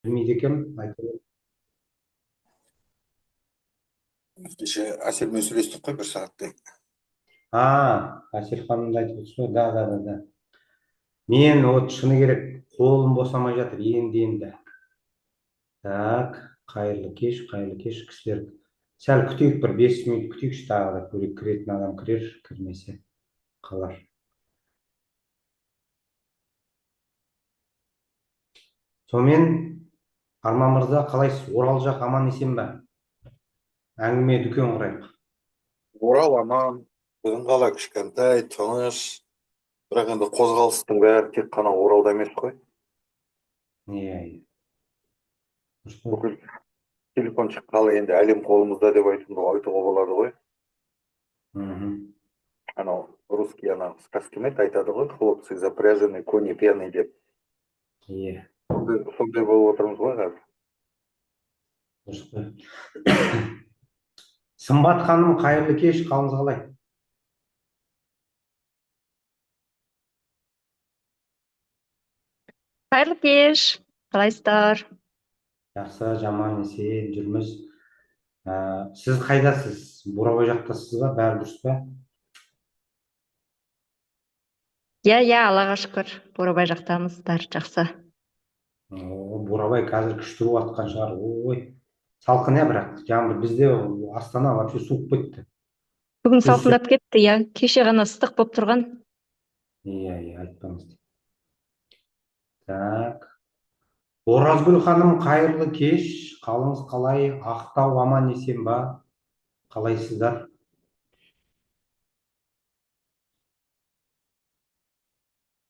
Білмейді екенмін, айта бер. Кеше Әселмен сөйлестік қой 1 сағаттай. Әсел ханымды айтып отырсыз ғой. Да. Мен шыны керек, қолым босамай жатыр енді. Так, қайырлы кеш кісілер. Сәл күтейік, бір 5 минут күтейікші, тағы да көрейік, кіретін адам кірер, кірмесе қалар. Сонымен, Арман мырза, қалайсыз? Орал жақ аман есен бе? Әңгіме дүкен құрайық. Орал аман, біздің қала кішкентай, тыныш. Бірақ енді қозғалыстың бәрі тек қана Оралда емес қой. Иә. Бүкіл телефон шыққалы енді әлем қолымызда деп айтуға болады ғой. Анау русский сказки айтады ғой, хлопцы запряжены, кони пьяные деп. Иә. Сондай болып отырмыз ғой қазір. Дұрыс қой. Сымбат ханым, қайырлы кеш, қалыңыз қалай? Қайырлы кеш, қалайсыздар? Жақсы, жаман есен жүрміз. Сіз қайдасыз? Бурабай жақтасыз ба? Бәрі дұрыс па? Иә, Аллаға шүкір, Бурабай жақтамыз, бәрі жақсы. Бурабай қазір күшті болып жатқан шығар. Ой, салқын бірақ. Жаңбыр, бізде Астана вообще суып кетті. Бүгін салқындап кетті, иә. Кеше ғана ыстық болып тұрған. Иә, айтпаңыз. Так. Оразгүл ханым, қайырлы кеш. Қалыңыз қалай? Ақтау аман есен ба? Қалайсыздар?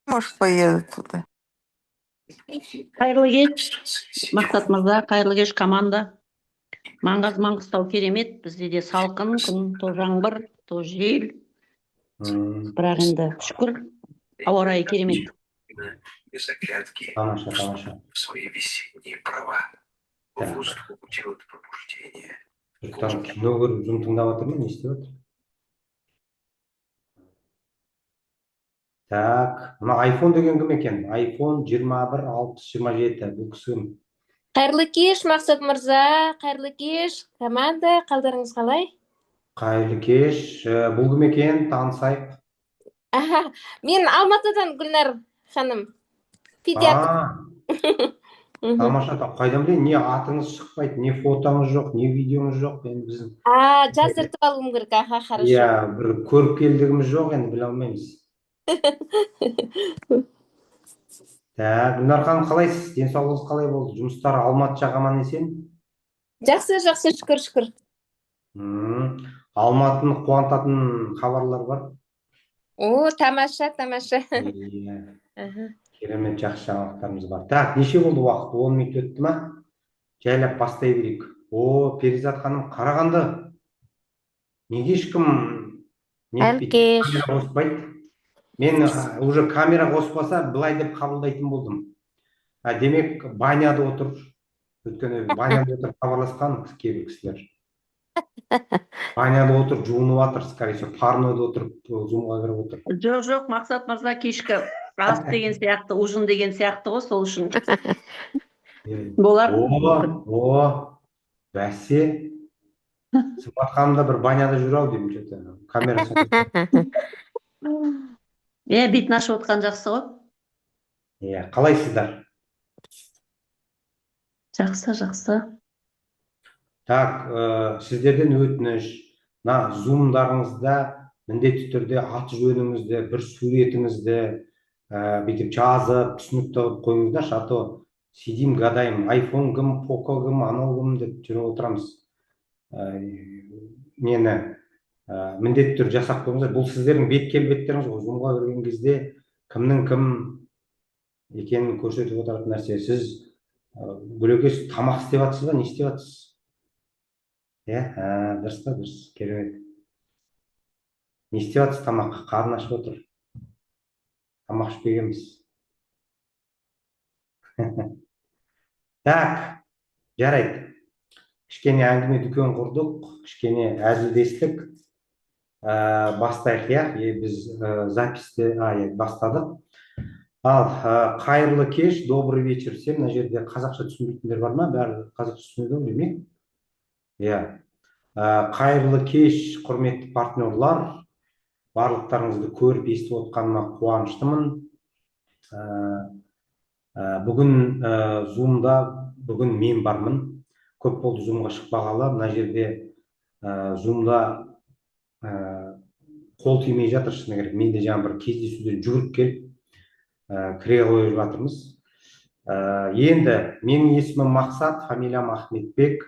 Может, поедут туда. Қайырлы кеш, Мақсат мырза, қайырлы кеш команда. Маңғыстау керемет, бізде де салқын, күн, то жаңбыр, то жел. Бірақ енді шүкір, ауа райы керемет. Тамаша. Кино көріп, Zoom тыңдап отыр ма? Не істеп отыр? Так, мына iPhone деген кім екен? iPhone 21-60-27, бұл кісі кім? Қайырлы кеш, Мақсат мырза, қайырлы кеш, команда, қалдарыңыз қалай? Қайырлы кеш, бұл кім екен? Танысайық. Мен Алматыдан Гүлнар ханым, педиатр. Тамаша, қайдан білейін, не атыңыз шықпайды, не фотоңыз жоқ, не видеоңыз жоқ, енді біздің. Жаздыртып алуым керек, хорошо. Иә, бір көріпкелдігіміз жоқ, енді біле алмаймыз. Так, Гүлнар ханым, қалайсыз? Денсаулығыңыз қалай болды? Жұмыстар Алматы жақ аман есен? Жақсы, шүкір. Алматыны қуантатын хабарлар бар. Тамаша. Иә. Керемет, жақсы жаңалықтарымыз бар. Так, неше болды уақыт? 10 минут өтті ма? Жайлап бастай берейік. Перизат ханым, Қарағанды. Неге ешкім камера қоспайды? Мен уже камера қоспаса, былай деп қабылдайтын болдым. Демек, баняда отыр. Өйткені баняда отыр хабарласқан кейбір кісілер. Баняда отыр, жуынып жатыр, скорее всего, парнода отырып, зумға кіріп отыр. Жоқ, Мақсат мырза, кешкі ас деген сияқты, ужин деген сияқты ғой, сол үшін. Болар. Бәсе. Сымбат ханым да бір баняда жүр ау деймін, что-то камерасы. Бетін ашып отқан жақсы ғой. Иә, қалайсыздар? Жақсы. Так, сіздерден өтініш. Зумдарыңызда міндетті түрде аты жөніңізді, бір суретіңізді бүйтіп жазып, түсінікті қойыңыздаршы, а то сидим гадаем, iPhone кім, Poco кім, анау кім деп жүріп отырамыз. Мені міндетті түрде жасап қойыңыздар. Бұл сіздердің бет келбеттеріңіз ғой. Зумға кірген кезде кімнің кім екенін көрсетіп отыратын нәрсе. Сіз Гүлекеш тамақ істеп жатсыз ба, не істеп жатсыз? Дұрыс, керемет. Не істеп жатсыз тамақ? Қарын ашып отыр. Тамақ ішпегенбіз. Так, жарайды. Кішкене әңгіме дүкен құрдық, кішкене әзілдестік. Бастайық, иә? Біз записті бастадық. Ал қайырлы кеш, добрый вечер всем. Мына жерде қазақша түсінбейтіндер бар ма? Бәрі қазақша түсінеді ғой деймін. Иә. Қайырлы кеш, құрметті партнерлар. Барлықтарыңызды көріп естіп отқаныма қуаныштымын. Бүгін Zoom-да бүгін мен бармын. Көп болды Zoom-ға шықпағалы. Мына жерде Zoom-да қол тимей жатыр, шыны керек. Мен де жаңа бір кездесуден жүгіріп келіп кіре қойып жатырмыз. Енді менің есімім Мақсат, фамилиям Ахметбек.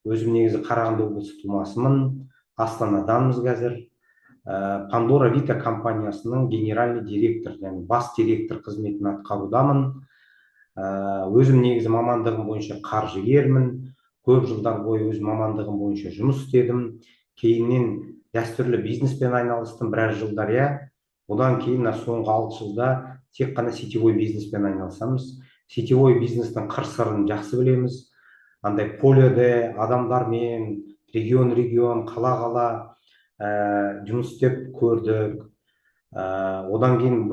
Өзім негізі Қарағанды облысы тумасымын. Астанаданмыз қазір. Pandora Vita компаниясының генеральный директор, яғни бас директор қызметін атқарудамын. Өзім негізі мамандығым бойынша қаржыгермін. Көп жылдар бойы өз мамандығым бойынша жұмыс істедім. Кейіннен дәстүрлі бизнеспен айналыстым біраз жылдар, иә. Одан кейін соңғы 6 жылда тек қана сетевой бизнеспен айналысамыз. Сетевой бизнестің қыр-сырын жақсы білеміз. Андай поледе адамдармен, регион, қала жұмыс істеп көрдік. Одан кейін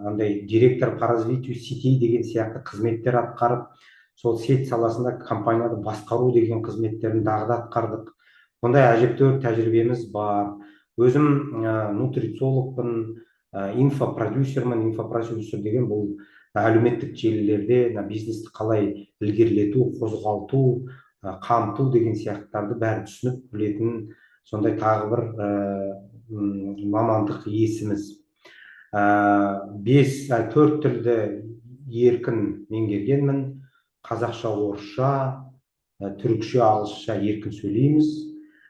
андай директор по развитию сетей деген сияқты қызметтер атқарып, сол сет саласында компанияды басқару деген қызметтерін дағы да атқардық. Ондай әжептәуір тәжірибеміз бар. Өзім нутрициологпын, инфопродюсермін. Инфопродюсер деген бұл әлеуметтік желілерде бизнесті қалай ілгерілету, қозғалту, қамту деген сияқтарды бәрі түсініп білетін сондай тағы бір мамандық иесіміз. 4 тілді еркін меңгергенмін. Қазақша, орысша, түрікше, ағылшынша еркін сөйлейміз.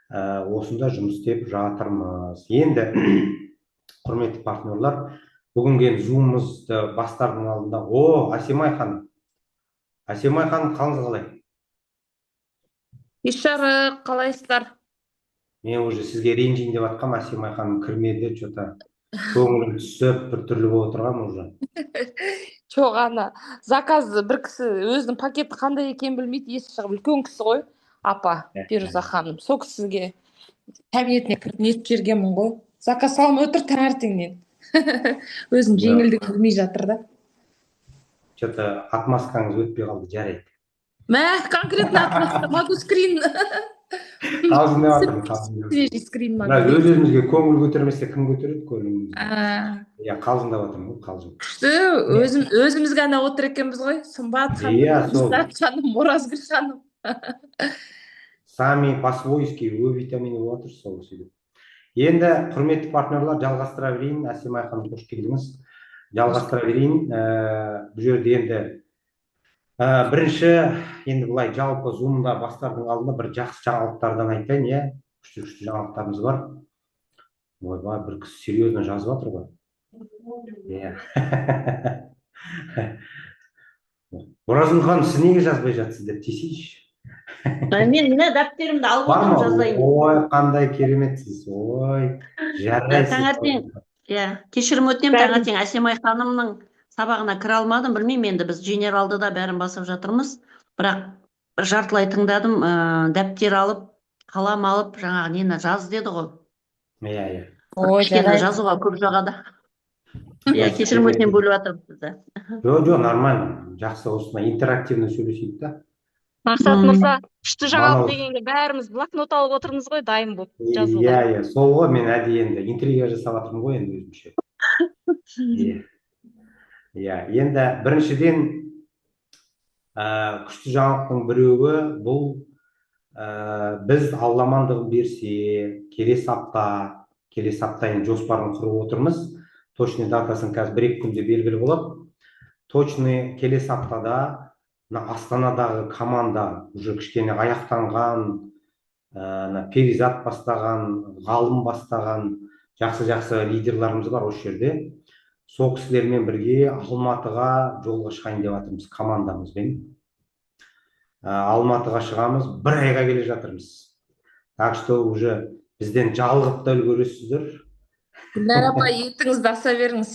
Осында жұмыс істеп жатырмыз. Енді құрметті партнерлар, бүгінгі Zoom-ымызды бастардың алдында, Асемай ханым. Асемай ханым, қалыңыз қалай? Ишары, қалайсыздар? Мен уже сізге ренжейін деп жатқам, Асемай ханым кірмеді, что-то көңілім түсіп, біртүрлі болып отырғам уже. Жоқ, ана заказ бір кісі өзінің пакеті қандай екенін білмейді, есі шығып, үлкен кісі ғой, апа, Фируза ханым. Сол кісіге кабинетіне кіріп нетіп жібергенмін ғой. Заказ салмай отыр таңертеңнен. Өзім жеңілдік білмей жатыр да. Что-то отмазкаңыз өтпей қалды, жарайды. Конкретно отмазка, могу скрин. Қалжың деп жатырмын. Свежий скрин могу. Өз-өзімізге көңіл көтермесе кім көтереді көңілімізді? Қалжың деп жатырмын ғой, қалжың. Күшті, өзіміз ғана отыр екенбіз ғой. Сымбат ханым, Мустат ханым, Оразгүл ханым. Сами по-свойски витамині болып отыр, сол сөйлеп. Енді құрметті партнерлар, жалғастыра берейін. Асемай ханым, қош келдіңіз. Жалғастыра берейін. Бұл жерде енді бірінші, енді бұлай жалпы Zoom-да бастардың алдында бір жақсы жаңалықтардан айтайын, иә. Күшті жаңалықтарымыз бар. Ойбай, бір кісі серьезно жазып жатыр ғой. Иә. Оразгүл ханым, сіз неге жазбай жатсыз деп тиісейші. Мен міне дәптерімді алып отырып жазайын. Ой, қандай кереметсіз. Ой, жарайсыз. Таңертең, кешірім өтінемін, таңертең Асемай ханымның сабағына кіре алмадым, білмеймін, енді біз генералды да бәрін басып жатырмыз. Бірақ жартылай тыңдадым, дәптер алып, қалам алып, жаңағы нені жаз деді ғой. Иә. Кішкене жазуға көп жағада. Кешірім өтінемін, бөліп жатырмыз бізді. Жоқ, нормально. Жақсы, осындай интерактивно сөйлесейік та. Мақсат мырза, күшті жаңалық дегенге бәріміз блокнот алып отырмыз ғой, дайын болып жазуға. Иә, сол ғой, мен әдейі енді интрига жасап жатырмын ғой енді өзімше. Иә, енді біріншіден күшті жаңалықтың біреуі бұл біз Алла амандығын берсе, келесі апта енді жоспарын құрып отырмыз. Точный датасын қазір 1-2 күнде белгілі болады. Точный келесі аптада Астанадағы команда уже кішкене аяқтанған, перизат бастаған, ғалым бастаған, жақсы лидерларымыз бар осы жерде. Сол кісілермен бірге Алматыға жолға шығайын деп жатырмыз командамызбен. Алматыға шығамыз, 1 айға келе жатырмыз. Так что уже бізден жалғып та үлгересіздер. Гүлнар апа, етіңізді аса беріңіз.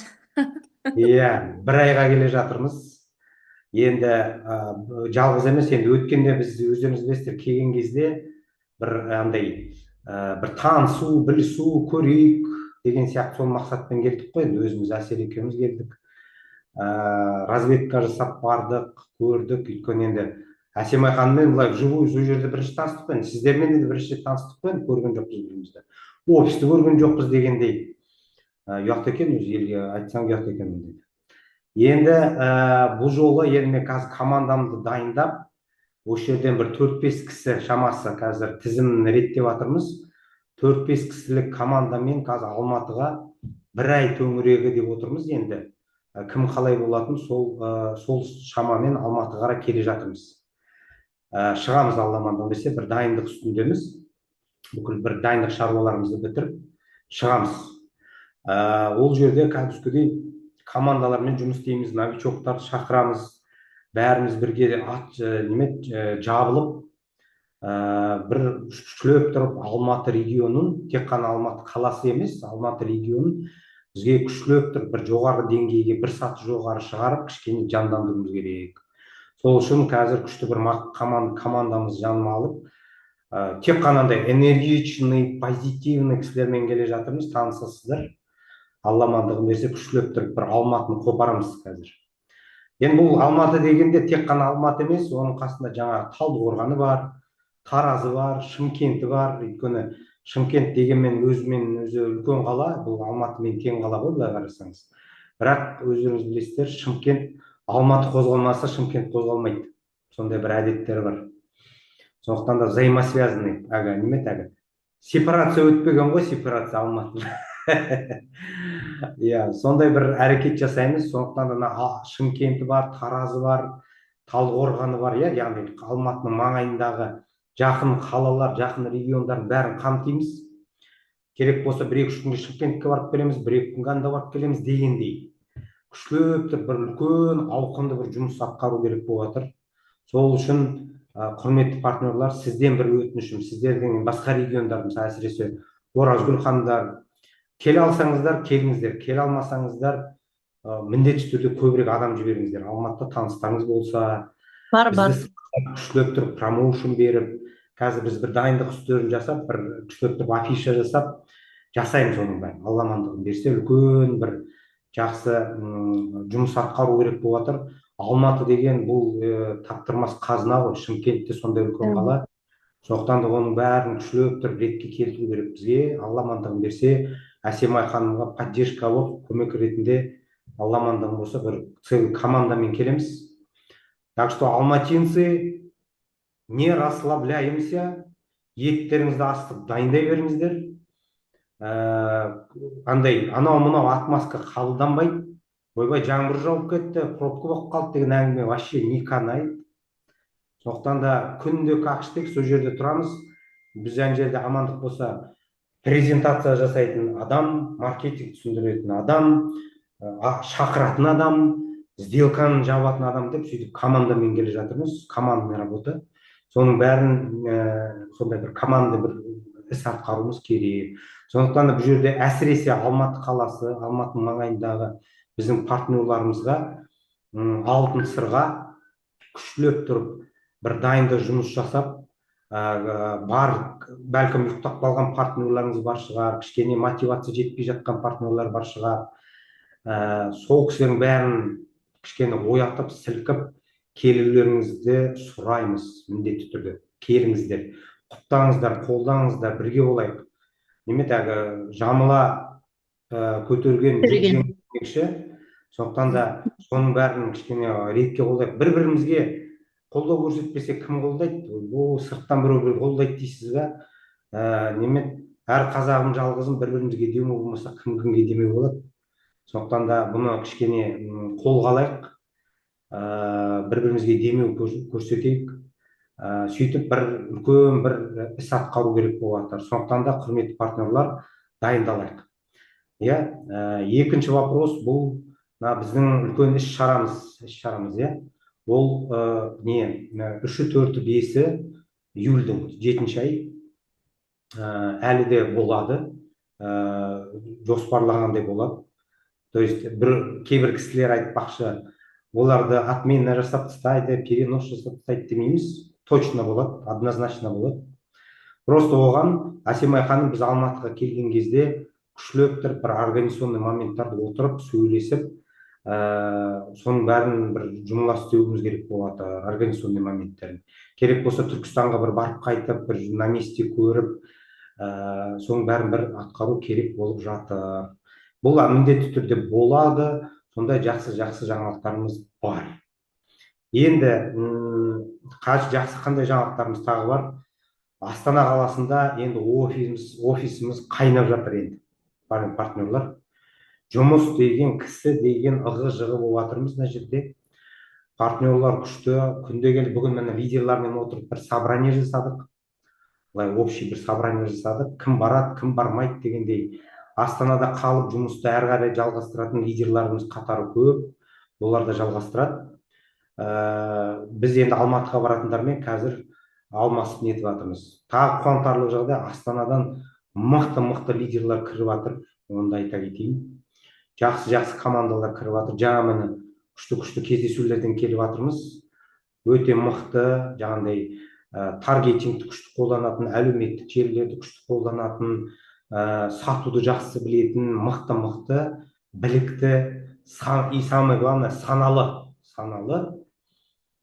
Иә, 1 айға келе жатырмыз. Енді жалғыз емес, енді өткенде біз өздеріңіз білесіздер, келген кезде бір танысу, білісу, көрейік деген сияқты сол мақсатпен келдік қой. Енді өзіміз әсер екеуміз келдік. разведка жасап бардық, көрдік. Өйткені енді Әсемай ханыммен былай вживую сол жерде бірінші таныстық қой. Сіздермен де бірінші рет таныстық қой, көрген жоқпыз бірімізді. Офисті көрген жоқпыз дегендей. Ұят екен, өзі елге айтсам ұят екен дейді. Енді бұл жолы енді мен қазір командамды дайындап, осы жерден бір 4-5 кісі шамасы қазір тізімін реттеп жатырмыз. 4-5 кісілік командамен қазір Алматыға 1 ай төңірегі деп отырмыз енді. Кім қалай болатын сол шамамен Алматыға қарай келе жатырмыз. Шығамыз Алла аман десе, бір дайындық үстіндеміз. Бүкіл бір дайындық шаруаларымызды бітіріп шығамыз. Ол жерде кәдімгідей командалармен жұмыс істейміз, новичоктарды шақырамыз. Бәріміз бірге жабылып, бір күшлеп тұрып Алматы регионын, тек қана Алматы қаласы емес, Алматы регионын бізге күшлеп тұрып бір жоғары деңгейге, бір саты жоғары шығарып, кішкене жандандыруымыз керек. Сол үшін қазір күшті бір командамыз жаныма алып, тек қанандай энергичный, позитивный кісілермен келе жатырмыз, танысасыздар. Алла амандығын берсе, күшлеп тұрып бір Алматыны қопарамыз қазір. Енді бұл Алматы дегенде тек қана Алматы емес, оның қасында жаңа Талдықорғаны бар, Таразы бар, Шымкенті бар. Өйткені Шымкент дегенмен өзі үлкен қала, бұл Алматымен тең қала ғой, былай қарасаңыз. Бірақ өздеріңіз білесіздер, Шымкент, Алматы қозғалмаса, Шымкент қозғалмайды. Сондай бір әдеттері бар. Сондықтан да взаимосвязанный, сепарация өтпеген ғой, сепарация Алматы. Сондай бір әрекет жасаймыз. Сондықтан да Шымкенті бар, Таразы бар, Талдықорғаны бар, яғни Алматының маңайындағы жақын қалалар, жақын региондардың бәрін қамтимыз. Керек болса 1-2 күнге Шымкентке барып келеміз, 1-2 күнге анда барып келеміз дегендей. Күшлеп тұрып бір үлкен ауқымды бір жұмыс атқару керек болып жатыр. Сол үшін құрметті партнерлар, сізден бір өтінішім, сіздердің басқа региондар, әсіресе Оразгүл ханымдар, келе алсаңыздар, келіңіздер, келе алмасаңыздар, міндетті түрде көбірек адам жіберіңіздер. Алматыда таныстарыңыз болса, бізді күшлеп тұрып промоушн беріп, қазір біз бір дайындық үстелін жасап, бір күшлеп тұрып афиша жасап, жасаймыз оның бәрін. Алла амандығын берсе, үлкен бір жақсы жұмыс атқару керек болып жатыр. Алматы деген бұл таптырмас қазына ғой, Шымкентте сондай үлкен қала. Сондықтан да оның бәрін күшлеп тұрып ретке келтіру керек бізге. Алла амандығын берсе, Әсемай ханымға поддержка болып, көмек ретінде Алла амандығын болса, бір целый командамен келеміз. Так что, алматинцы, не расслабляемся, еттеріңізді астып дайындай беріңіздер. Анау-мынау отмазка қабылданбайды. Ойбай, жаңбыр жауып кетті, пробка болып қалды деген әңгіме вообще не канает. Сондықтан да күнде қақштық, сол жерде тұрамыз. Біз ана жерде амандық болса, презентация жасайтын адам, маркетинг түсіндіретін адам, шақыратын адам, сделканы жабатын адам деп сөйтіп командамен келе жатырмыз, командный работа. Соның бәрін сондай бір команда бір іс атқаруымыз керек. Сондықтан да бұл жерде әсіресе Алматы қаласы, Алматының маңайындағы біздің партнерларымызға алтын сырға күшлеп тұрып бір дайында жұмыс жасап, бар, бәлкім ұйықтап қалған партнерларыңыз бар шығар, кішкене мотивация жетпей жатқан партнерлар бар шығар. Сол кісілердің бәрін кішкене оятып, сілкіп, келулеріңізді сұраймыз міндетті түрде. Келіңіздер, құптаңыздар, қолдаңыздар, бірге болайық. Жамыла көтерген демекші. Сондықтан да соның бәрін кішкене ретке қолдайық. Бір-бірімізге қолдау көрсетпесе кім қолдайды? Сырттан біреу қолдайды дейсіз бе? Әр қазағым жалғызым, бір-бірімізге демеу болмаса, кім-кімге демеу болады? Сондықтан да бұны кішкене қолға алайық, бір-бірімізге демеу көрсетейік, сөйтіп бір үлкен бір іс атқару керек болып жатыр. Сондықтан да құрметті партнерлар, дайындалайық. Екінші вопрос бұл біздің үлкен іс-шарамыз. Ол 3-4-5 июльдің 7 ай әлі де болады, жоспарлағандай болады. То есть кейбір кісілер айтпақшы, оларды отмена жасап тастайды, перенос жасап тастайды демейміз. Точно болады, однозначно болады. Просто оған Әсемай ханым біз Алматыға келген кезде күшлеп тұрып, бір организационный моменттарды отырып, сөйлесіп, соның бәрін бір жұмыла істеуіміз керек болады, организационный моменттерін. Керек болса Түркістанға бір барып қайтып, бір на месте көріп, соның бәрін бір атқару керек болып жатыр. Бұл міндетті түрде болады, сондай жақсы жаңалықтарымыз бар. Енді жақсы қандай жаңалықтарымыз тағы бар? Астана қаласында енді офисіміз қайнап жатыр енді, партнерлар. Жұмыс деген, кісі деген ығы-жығы болып жатырмыз мына жерде. Партнерлар күшті, күнде келіп, бүгін міне лидерлармен отырып бір собрание жасадық. Былай общий бір собрание жасадық. Кім барады, кім бармайды дегендей. Астанада қалып жұмысты әрі қарай жалғастыратын лидерларымыз қатары көп. Олар да жалғастырады. Біз енді Алматыға баратындармен қазір алмасып нетіп жатырмыз. Тағы қуантарлық жағдай, Астанадан мықты лидерлар кіріп жатыр. Оны айта кетейін. Жақсы командалар кіріп жатыр. Жаңа міне күшті кездесулерден келіп жатырмыз. Өте мықты, жаңағындай таргетингті күшті қолданатын, әлеуметтік желілерді күшті қолданатын, сатуды жақсы білетін, мықты, білікті, и самое главное, саналы,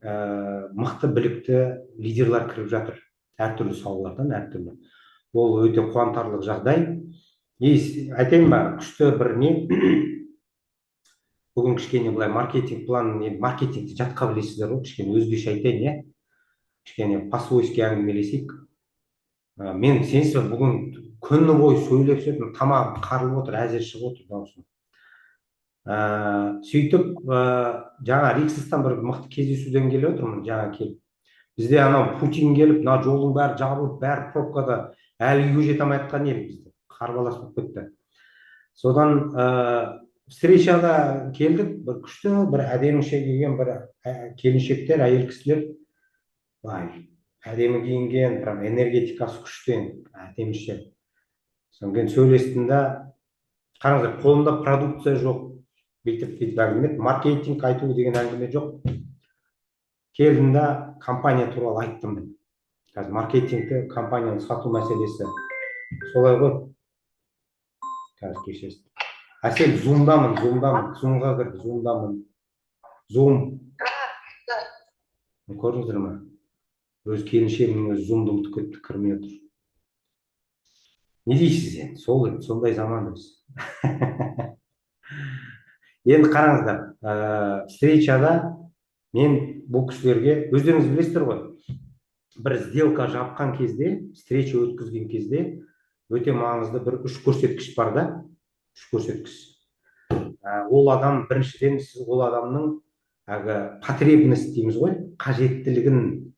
мықты, білікті лидерлар кіріп жатыр. Әртүрлі салалардан, әртүрлі. Ол өте қуантарлық жағдай. Айтайын ба, күшті бір не, бүгін кішкене былай маркетинг планын, маркетингті жатқа білесіздер ғой, кішкене өзгеше айтайын, кішкене по-свойски әңгімелесейік. Мен сенсіз бүгін күні бойы сөйлеп сөйтіп, тамағым қарылып отыр, әзер шығып отыр даусым. Сөйтіп, жаңа Риксостан бір мықты кездесуден келіп отырмын, жаңа келіп. Бізде анау Путин келіп, мына жолдың бәрі жабылып, бәрі пробкада, әлі үйге жете алмай жатқан ел бізде. Қарбалас болып кетті. Содан встречаға келдік, бір күшті, бір әдеміше киген бір келіншектер, әйел кісілер, әдемі киінген, прям энергетикасы күшті, әдеміше. Содан сөйлестім да, қараңыздар, қолымда продукция жоқ, бүйтіп әңгіме, маркетинг айту деген әңгіме жоқ. Келдім да, компания туралы айттым мен. Қазір маркетингті, компанияны сату мәселесі солай ғой. Қазір кешесіз. Әсел, зумдамын, зумға кірді, зумдамын. Зум. Көрдіңіздер ме? Өз келіншегімнің өз зумды ұмытып кетті, кірмей отыр. Не дейсіз енді? Сондай заман біз. Енді қараңыздар, встречада мен бұл кісілерге, өздеріңіз білесіздер ғой, бір сделка жапқан кезде, встреча өткізген кезде, өте маңызды бір үш көрсеткіш бар да, үш көрсеткіш. Ол адам, біріншіден сіз ол адамның потребность дейміз ғой, қажеттілігін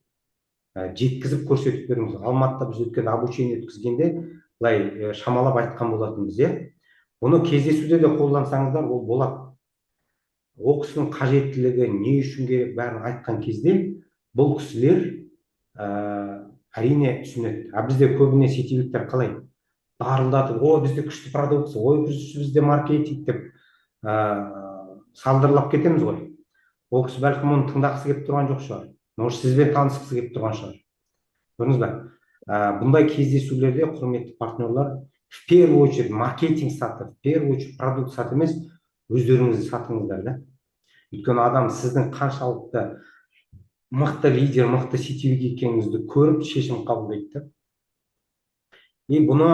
жеткізіп көрсетіп беріңіз. Алматыда біз өткен обучение өткізгенде, былай шамалап айтқан болатынбыз, Оны кездесуде де қолдансаңыздар, ол болады. Ол кісінің қажеттілігі не үшін керек бәрін айтқан кезде, бұл кісілер әрине түсінеді. Бізде көбіне сетевиктер қалай? Барылдатып, бізде күшті продукция, бізде маркетинг деп салдырлап кетеміз ғой. Ол кісі бәлкім оны тыңдағысы келіп тұрған жоқ шығар. Может, сізбен танысқысы келіп тұрған шығар. Көрдіңіз бе? Бұндай кездесулерде, құрметті партнерлар, в первую очередь маркетинг сатып, в первую очередь продукт сатып емес, өздеріңізді сатыңыздар да. Өйткені адам сіздің қаншалықты мықты лидер, мықты сетевик екеніңізді көріп шешім қабылдайды. И бұны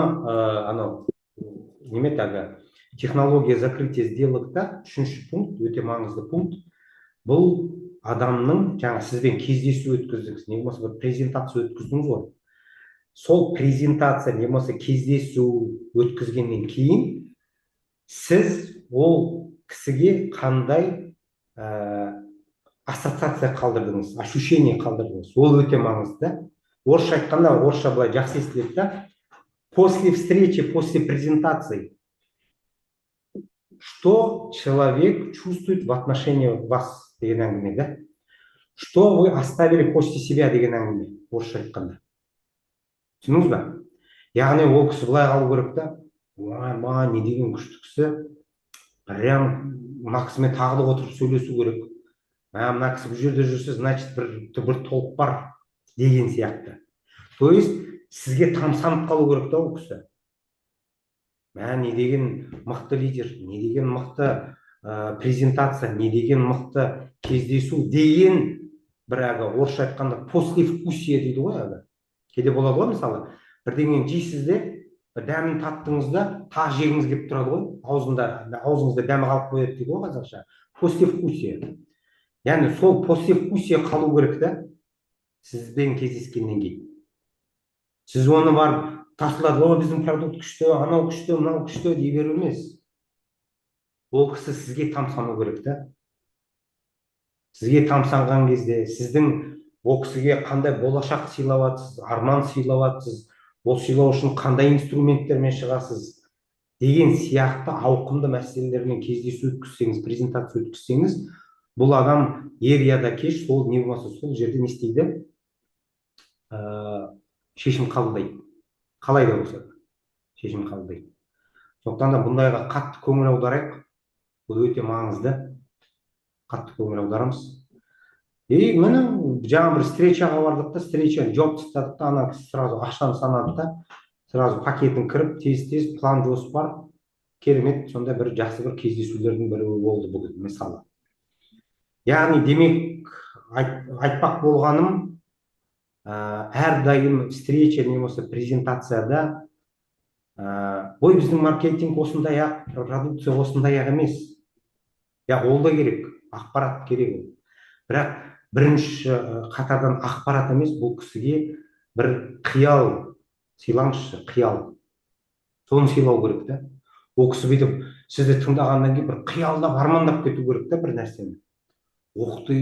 технология закрытия сделокта үшінші пункт, өте маңызды пункт. Бұл адамның жаңа сізбен кездесу өткіздіңіз, не болмаса бір презентация өткіздіңіз ғой. Сол презентация, не болмаса кездесу өткізгеннен кейін сіз ол кісіге қандай ассоциация қалдырдыңыз, ощущение қалдырдыңыз. Ол өте маңызды. Орысша айтқанда, орысша былай жақсы естіледі да. После встречи, после презентации, что человек чувствует в отношении вас деген әңгіме да. Что вы оставили после себя деген әңгіме, орысша айтқанда. Түсініңіз бе? Яғни ол кісі былай қалу керек та. Не деген күшті кісі, прям мына кісімен тағылып отырып сөйлесу керек. Мына кісі бұл жерде жүрсе, значит бір толық бар деген сияқты. То есть сізге тамсанып қалу керек та ол кісі. Не деген мықты лидер, не деген мықты презентация, не деген мықты кездесу деген бір әлгі орысша айтқанда послевкусие дейді ғой әлгі. Кейде болады ғой, мысалы бірдеңені жейсіз де бір дәмін таттыңыз да тағы жегіңіз келіп тұрады ғой, аузыңызда дәмі қалып қояды дейді ғой қазақша. Послевкусие. Яғни сол послевкусие қалу керек та сізбен кездескеннен кейін. Сіз оны барып тасылады, о біздің продукт күшті, анау күшті, мынау күшті дей беру емес. Ол кісі сізге тамсану керек та. Сізге тамсанған кезде сіздің ол кісіге қандай болашақ сыйлап жатсыз, арман сыйлап жатсыз, ол сыйлау үшін қандай инструменттермен шығасыз деген сияқты ауқымды мәселелермен кездесу өткізсеңіз, презентация өткізсеңіз, бұл адам ер я да кеш сол не болмаса сол жерде не істейді, шешім қабылдайды. Қалай да болса шешім қабылдайды. Сондықтан да бұндайға қатты көңіл аударайық. Бұл өте маңызды. Қатты көңіл аударамыз. И міне жаңа бір встречаға бардық та, встречаны жауып тастадық та, ана кісі сразу ақшаны санады да, сразу пакетін кіріп, тез план жоспар, керемет, сонда бір жақсы бір кездесулердің бірі болды бүгін, мысалы. Яғни демек айтпақ болғаным, әрдайым встреча не болса презентацияда ой біздің маркетинг осындай ақ, продукция осындай ақ емес. Ол да керек, ақпарат керек. Бірақ бірінші қатардан ақпарат емес, бұл кісіге бір қиял сыйлаңызшы, қиял. Соны сыйлау керек та. Ол кісі бүйтіп сізді тыңдағаннан кейін бір қиялдап армандап кету керек та бір нәрсені. Оқты,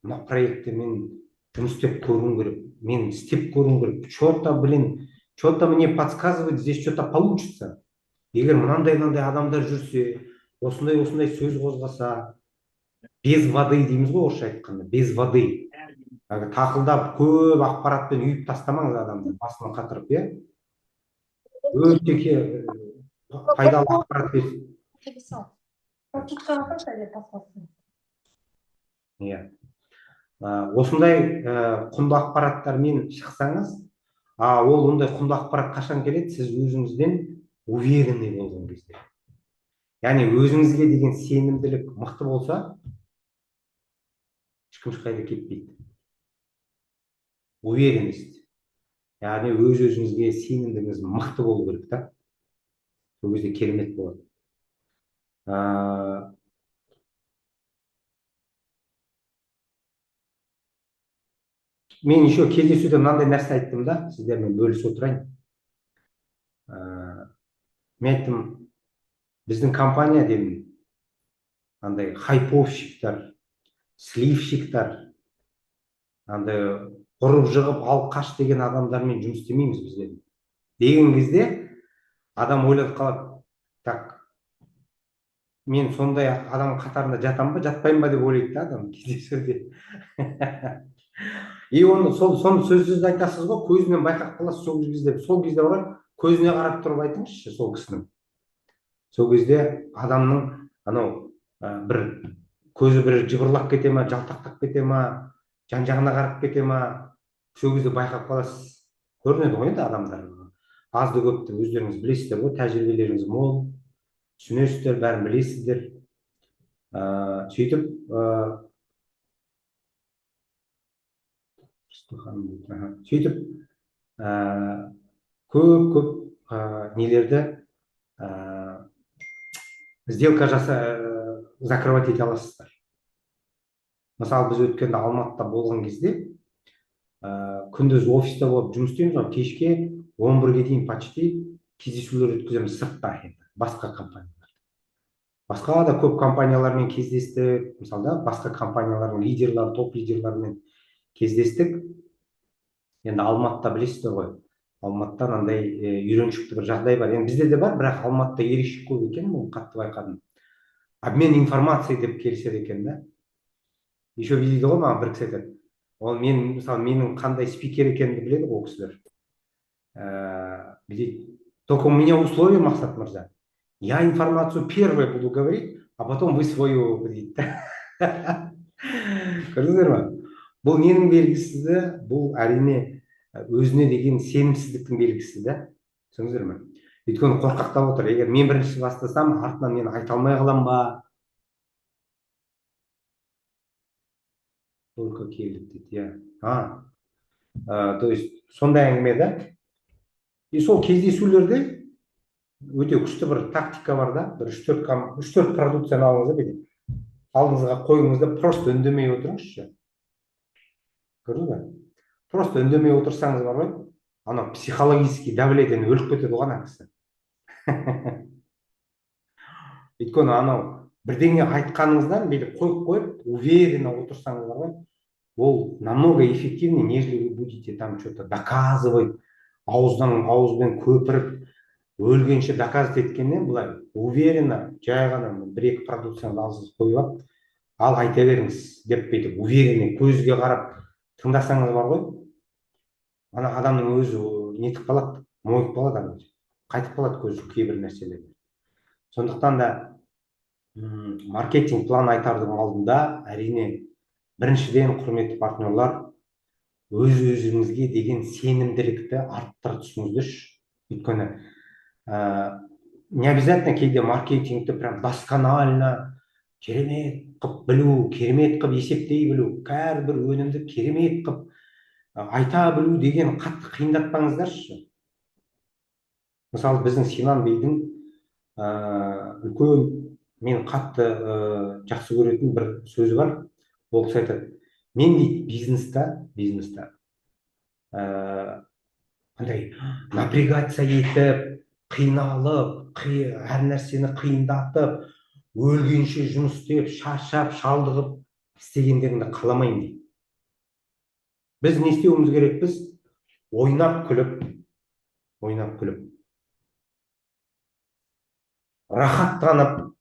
мына проектте мен жұмыс істеп көруім керек, мен істеп көруім керек. Что-то мне подсказывает, здесь что-то получится. Егер мынандай адамдар жүрсе, осындай сөз қозғаса, без воды дейміз ғой орысша айтқанда, без воды. Тақылдап көп ақпаратпен үйіп тастамаңыз адамды, басына қатырып, өте пайдалы ақпарат берсін. Осындай құнды ақпараттармен шықсаңыз, ол ондай құнды ақпарат қашан келеді? Сіз өзіңізден уверенный болған кезде. Яғни өзіңізге деген сенімділік мықты болса, ешкім ешқайда кетпейді. Уверенность. Яғни өзіңізге сенімдігіңіз мықты болу керек та. Сол кезде керемет болады. Мен еще кездесуде мынандай нәрсе айттым да, сіздермен бөлісіп отырайын. Мен айттым, біздің компания деймін, андай хайповщиктар, сливщиктар, андай ұрып жығып алып қаш деген адамдармен жұмыс істемейміз біздер. Деген кезде адам ойлап қалады, так, мен сондай адам қатарында жатам ба, жатпаймын ба деп ойлайды да адам кездесуде. И оны соны сөзсіз айтасыз ғой, көзінен байқап қаласыз сол кезде олар көзіне қарап тұрып айтыңызшы сол кісінің. Сол кезде адамның анау бір көзі бір жыбырлап кете ма, жалтақтап кете ма, жан-жағына қарап кете ма, сол кезде байқап қаласыз. Көрінеді ғой енді адамдар. Азды көпті өздеріңіз білесіздер ғой, тәжірибелеріңіз мол, түсінесіздер, бәрін білесіздер. Сөйтіп көп нелерді сделка закрывать ете аласыздар. Мысалы, біз өткенде Алматыда болған кезде күндіз офиста болып жұмыс істейміз, кешке 11-ге дейін почти кездесулер өткіземіз сыртта, басқа компаниялар. Басқа да көп компаниялармен кездестік, мысалы, басқа компаниялардың лидерлары, топ лидерларымен кездестік. Енді Алматыда білесіздер ғой, Алматыда андай үйреншікті бір жағдай бар. Енді бізде де бар, бірақ Алматыда ерекше көп екен, бұл қатты байқадым. Обмен информацией деп келіседі екен да. Еще видите ғой, маған бір кісі айтады. Ол мысалы, менің қандай спикер екенімді біледі ғой ол кісілер. Только у меня условия, Мақсат мырза. Я информацию первой буду говорить, а потом вы свою дейді. Көрдіңіздер ма? Бұл ненің белгісі? Бұл әрине өзіне деген сенімсіздіктің белгісі да. Түсініңіздер ме? Өйткені қорқақтап отыр. Егер мен бірінші бастасам, артынан мен айта алмай қалам ба? только келдік дейді, иә. То есть сондай әңгіме да. И сол кездесулерде өте күшті бір тактика бар да. Бір 3-4 продукцияны алыңыз да, бүйтіп алдыңызға қойыңыз да просто үндемей отырыңызшы. Көрдіңіз бе? Просто үндемей отырсаңыз бар ғой, ана психологический давлениеден өліп кетеді ғой ана кісі. Өйткені анау бірдеңе айтқаныңыздан бүйтіп қойып уверенно отырсаңыз бар ғой, ол намного эффективнее, нежели вы будете там что-то доказывать, ауызбен көпіріп, өлгенше доказывать еткеннен былай уверенно жай ғана 1-2 продукцияны алсыз қойып ал айта беріңіз деп бүйтіп уверенно көзге қарап тыңдасаңыз бар ғой, ана адамның өзі нетіп қалады, мойып қалады, қайтып қалады көзі кейбір нәрселерге. Сондықтан да маркетинг план айтардың алдында әрине біріншіден, құрметті партнерлар, өз-өзіңізге деген сенімділікті арттыра түсіңіздерші. Өйткені не обязательно кейде маркетингті прям досконально керемет қып білу, керемет қып есептей білу, әрбір өнімді керемет қып айта білу деген қатты қиындатпаңыздаршы. Мысалы, біздің Синан Бейдің үлкен, мен қатты жақсы көретін бір сөзі бар. Ол кісі айтады, мен дейді бизнеста андай напрягаться етіп, қиналып, әр нәрсені қиындатып, өлгенше жұмыс істеп, шаршап, шалдығып істегендеріңді қаламайын дейді. Біз не істеуіміз керекпіз? Ойнап күліп, рахаттанып,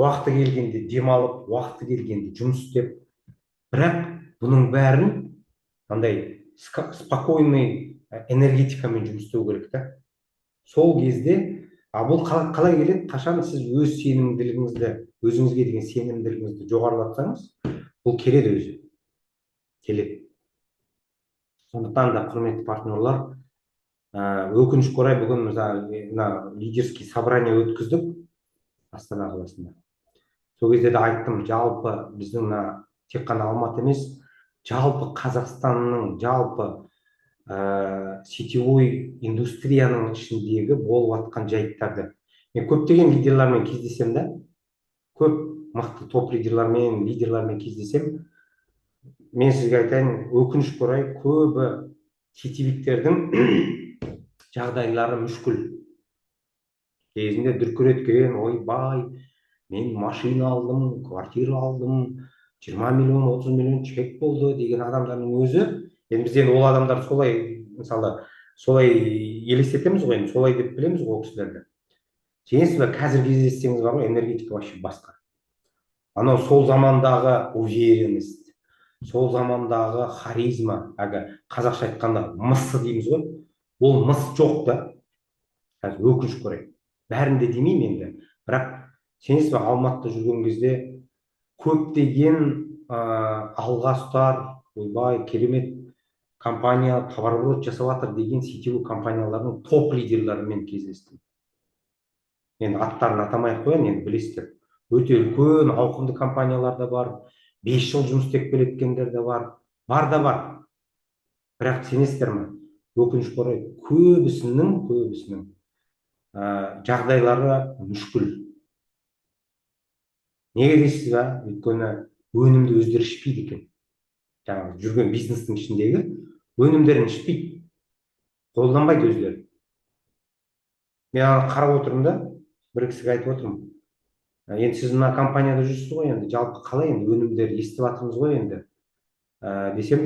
уақыты келгенде демалып, уақыты келгенде жұмыс істеп, бірақ бұның бәрін андай спокойный энергетикамен жұмыс істеу керек та. Сол кезде, бұл қалай келеді? Қашан сіз өз сенімділігіңізді, өзіңізге деген сенімділігіңізді жоғарылатсаңыз, бұл келеді өзі. Келеді. Сондықтан да, құрметті партнерлар, өкінішке орай бүгін лидерский собрание өткіздік Астана қаласында. Сол кезде де айттым, жалпы біздің тек қана Алматы емес, жалпы Қазақстанның, жалпы сетевой индустрияның ішіндегі болып атқан жайттарды. Мен көптеген лидерлармен кездесем да, көп мықты топ лидерлармен кездесем, мен сізге айтайын, өкінішке орай көбі сетевиктердің жағдайлары мүшкіл. Кезінде дүркіреткен, ойбай, мен машина алдым, квартира алдым, 20 миллион, 30 миллион чек болды деген адамдардың өзі, енді бізден ол адамдар солай, мысалы, солай елестетеміз ғой, солай деп білеміз ғой ол кісілерді. Сенесіз бе, қазір кездессеңіз бар ғой, энергетика вообще басқа. Анау сол замандағы уверенность, сол замандағы харизма, қазақша айтқанда мысы дейміз ғой, ол мыс жоқ та. Қазір өкінішке орай. Бәрінде демеймін енді, бірақ сенесіз бе, Алматыда жүрген кезде көптеген алға ұстар, ойбай, керемет компания товарооборот жасап жатыр деген сетевой компаниялардың топ лидерлерімен кездестім. Енді аттарын атамай-ақ қояйын, енді білесіздер. Өте үлкен ауқымды компаниялар да бар, 5 жыл жұмыс істеп келеткендер де бар. Бар да бар. Бірақ сенесіздер ме? Өкінішке орай көбісінің жағдайлары мүшкіл. Неге дейсіз бе? Өйткені өнімді өздері ішпейді екен. Жаңағы жүрген бизнестің ішіндегі өнімдерін ішпейді. Қолданбайды өздері. Мен қарап отырмын да, бір кісіге айтып отырмын. Енді сіз мына компанияда жүрсіз ғой, енді жалпы қалай енді өнімдер естіп жатырмыз ғой енді. Десем,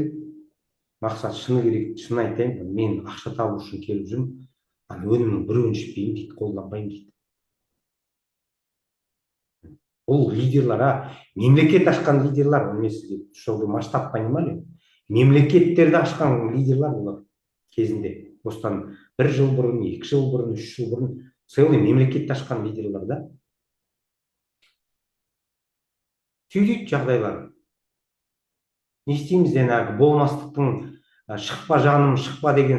мақсат шыны керек, шын айтайын, мен ақша табу үшін келіп жүрмін, өнімнің біреуін ішпеймін дейді, қолданбаймын дейді. Бұл лидерлар, мемлекет ашқан лидерлар, чтобы масштаб понимали, мемлекеттерді ашқан лидерлар олар кезінде. Осыдан 1 жыл бұрын, 2 жыл бұрын, 3 жыл бұрын, целый мемлекетті ашқан лидерлар да. Сөйтеді жағдайлар. Не істейміз ден, болмастықтың шықпа жаным, шықпа деген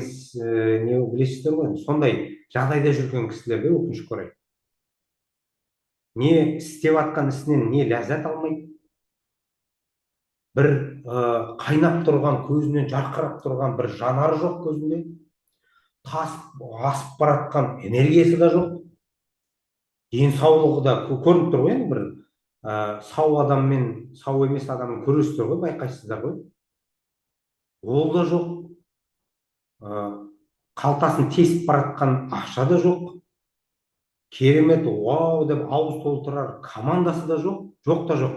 не білесіздер ғой, сондай жағдайда жүрген кісілерде өкінішке орай. Не істеп атқан ісінен не ләззат алмайды, бір қайнап тұрған, көзінен жарқырап тұрған бір жанары жоқ көзінде, асып баратқан энергиясы да жоқ, денсаулығы да көрініп тұр ғой, енді бір сау адам мен сау емес адамның күресі тұр ғой, байқайсыздар ғой. Ол да жоқ, қалтасын тесіп баратқан ақша да жоқ, керемет, вау деп ауыз толтырар командасы да жоқ, жоқ та жоқ.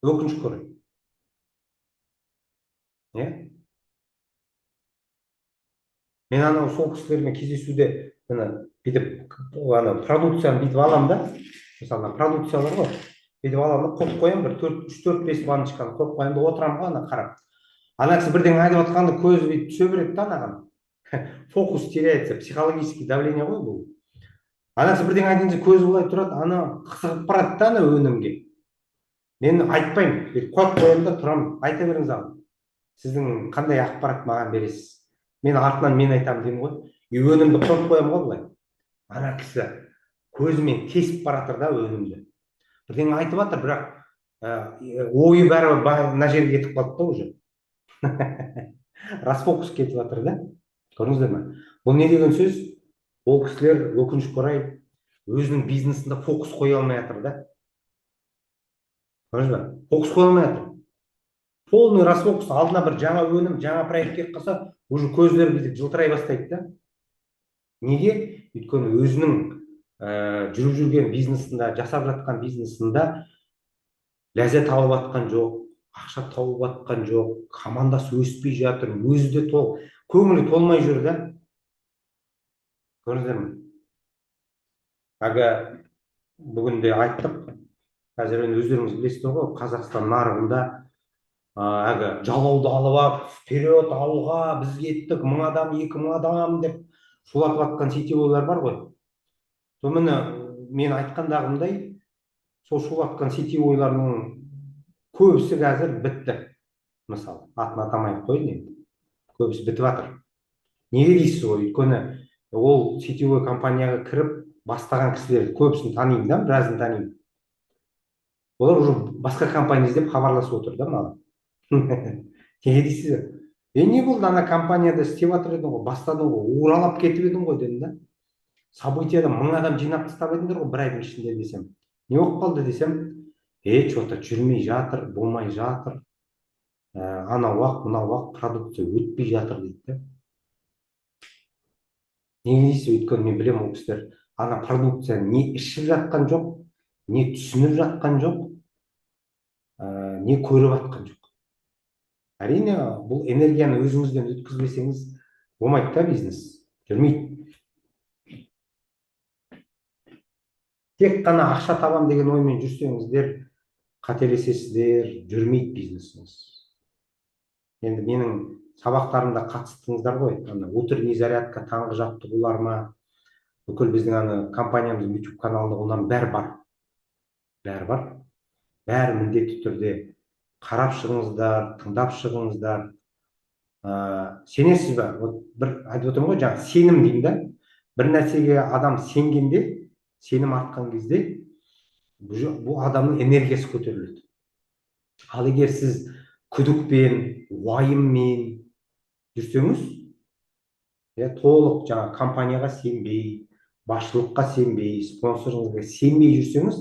Өкінішке орай. Мен анау сол кісілермен кездесуде бүйтіп продукцияны бүйтіп аламын да, мысалы продукциялар ғой, бүйтіп аламын да, қойып қоямын, бір 3-4-5 баночканы қойып қоямын да, отырамын ғой, ана қарап. Ана кісі бірдеңе айтып жатқанда көзі бүйтіп түсе береді да анаған. Фокус теряется, психологический давление ғой бұл. Ана кісі бірдеңе айтқанда көзі былай тұрады, ана қызығып барады да ана өнімге. Мен айтпаймын, бүйтіп қойып қоямын да тұрамын, айта беріңіз ағам. Сіздің қандай ақпарат маған бересіз? Мен артынан мен айтамын деймін ғой. Өнімді қойып қоямын ғой былай. Ана кісі көзімен тесіп баратыр да өнімді. Бірдеңе айтып жатыр, бірақ ойы бәрі мына жерге кетіп қалды да уже. Расфокус кетіп жатыр да. Көрдіңіздер ме? Бұл не деген сөз? Ол кісілер өкінішке орай өзінің бизнесінде фокус қоя алмай жатыр да. Көрдіңіз бе? Фокус қоя алмай жатыр. Полный расфокус, алдына бір жаңа өнім, жаңа проект келіп қалса, уже көздері бізде жылтырай бастайды да. Неге? Өйткені өзінің жүріп жүрген бизнесінде, жасап жатқан бизнесінде ләззат алып жатқан жоқ, ақша тауып жатқан жоқ, командасы өспей жатыр, өзі де көңілі толмай жүр да. Көрдіңіздер ме? Бүгінде айттық, қазір өздеріңіз білесіздер ғой, Қазақстан нарығында жалауды алып алып, вперед, алға, біз кеттік, 1000 адам, 2000 адам деп шулатып жатқан сетевойлар бар ғой. Міне мен айтқандағымдай, сол шулатқан сетевойлардың көбісі қазір бітті. Мысалы, атын атамай қойын енді. Көбісі бітіп жатыр. Неге дейсіз ғой? Өйткені ол сетевой компанияға кіріп бастаған кісілерді көбісін танимын да, біразын танимын. Олар уже басқа компания іздеп хабарласып отыр да маған. Неге дейсіз? Не болды, ана компанияда істеп жатыр едің ғой, бастадың ғой, уралап кетіп едің ғой дедім да. Событияда 1000 адам жинап тастап едіңдер ғой, бір айдың ішінде десем. Не болып қалды десем, что-то жүрмей жатыр, болмай жатыр. Анау уақыт, мынау уақыт, продукция өтпей жатыр дейді да. Неге дейсіз? Өйткені мен білемін, ол кісілер ана продукцияны не ішіп жатқан жоқ, не түсініп жатқан жоқ, не көріп жатқан жоқ. Әрине, бұл энергияны өзіңізден өткізбесеңіз болмайды да, бизнес жүрмейді. Тек қана ақша табам деген оймен жүрсеңіздер, қателесесіздер, жүрмейді бизнесіңіз. Енді менің сабақтарымда қатыстыңыздар ғой, утренний зарядка, таңғы жаттығулар ма, бүкіл біздің компаниямыздың YouTube каналында олардың бәрі бар. Бәрі бар. Бәрі міндетті түрде қарап шығыңыздар, тыңдап шығыңыздар. Сенесіз бе? Бір айтып отырмын ғой, жаңа сенім деймін да. Бір нәрсеге адам сенгенде, сенім артқан кезде, бұл адамның энергиясы көтеріледі. Ал егер сіз күдікпен, уайыммен жүрсеңіз, толық жаңа компанияға сенбей, басшылыққа сенбей, спонсорыңызға сенбей жүрсеңіз,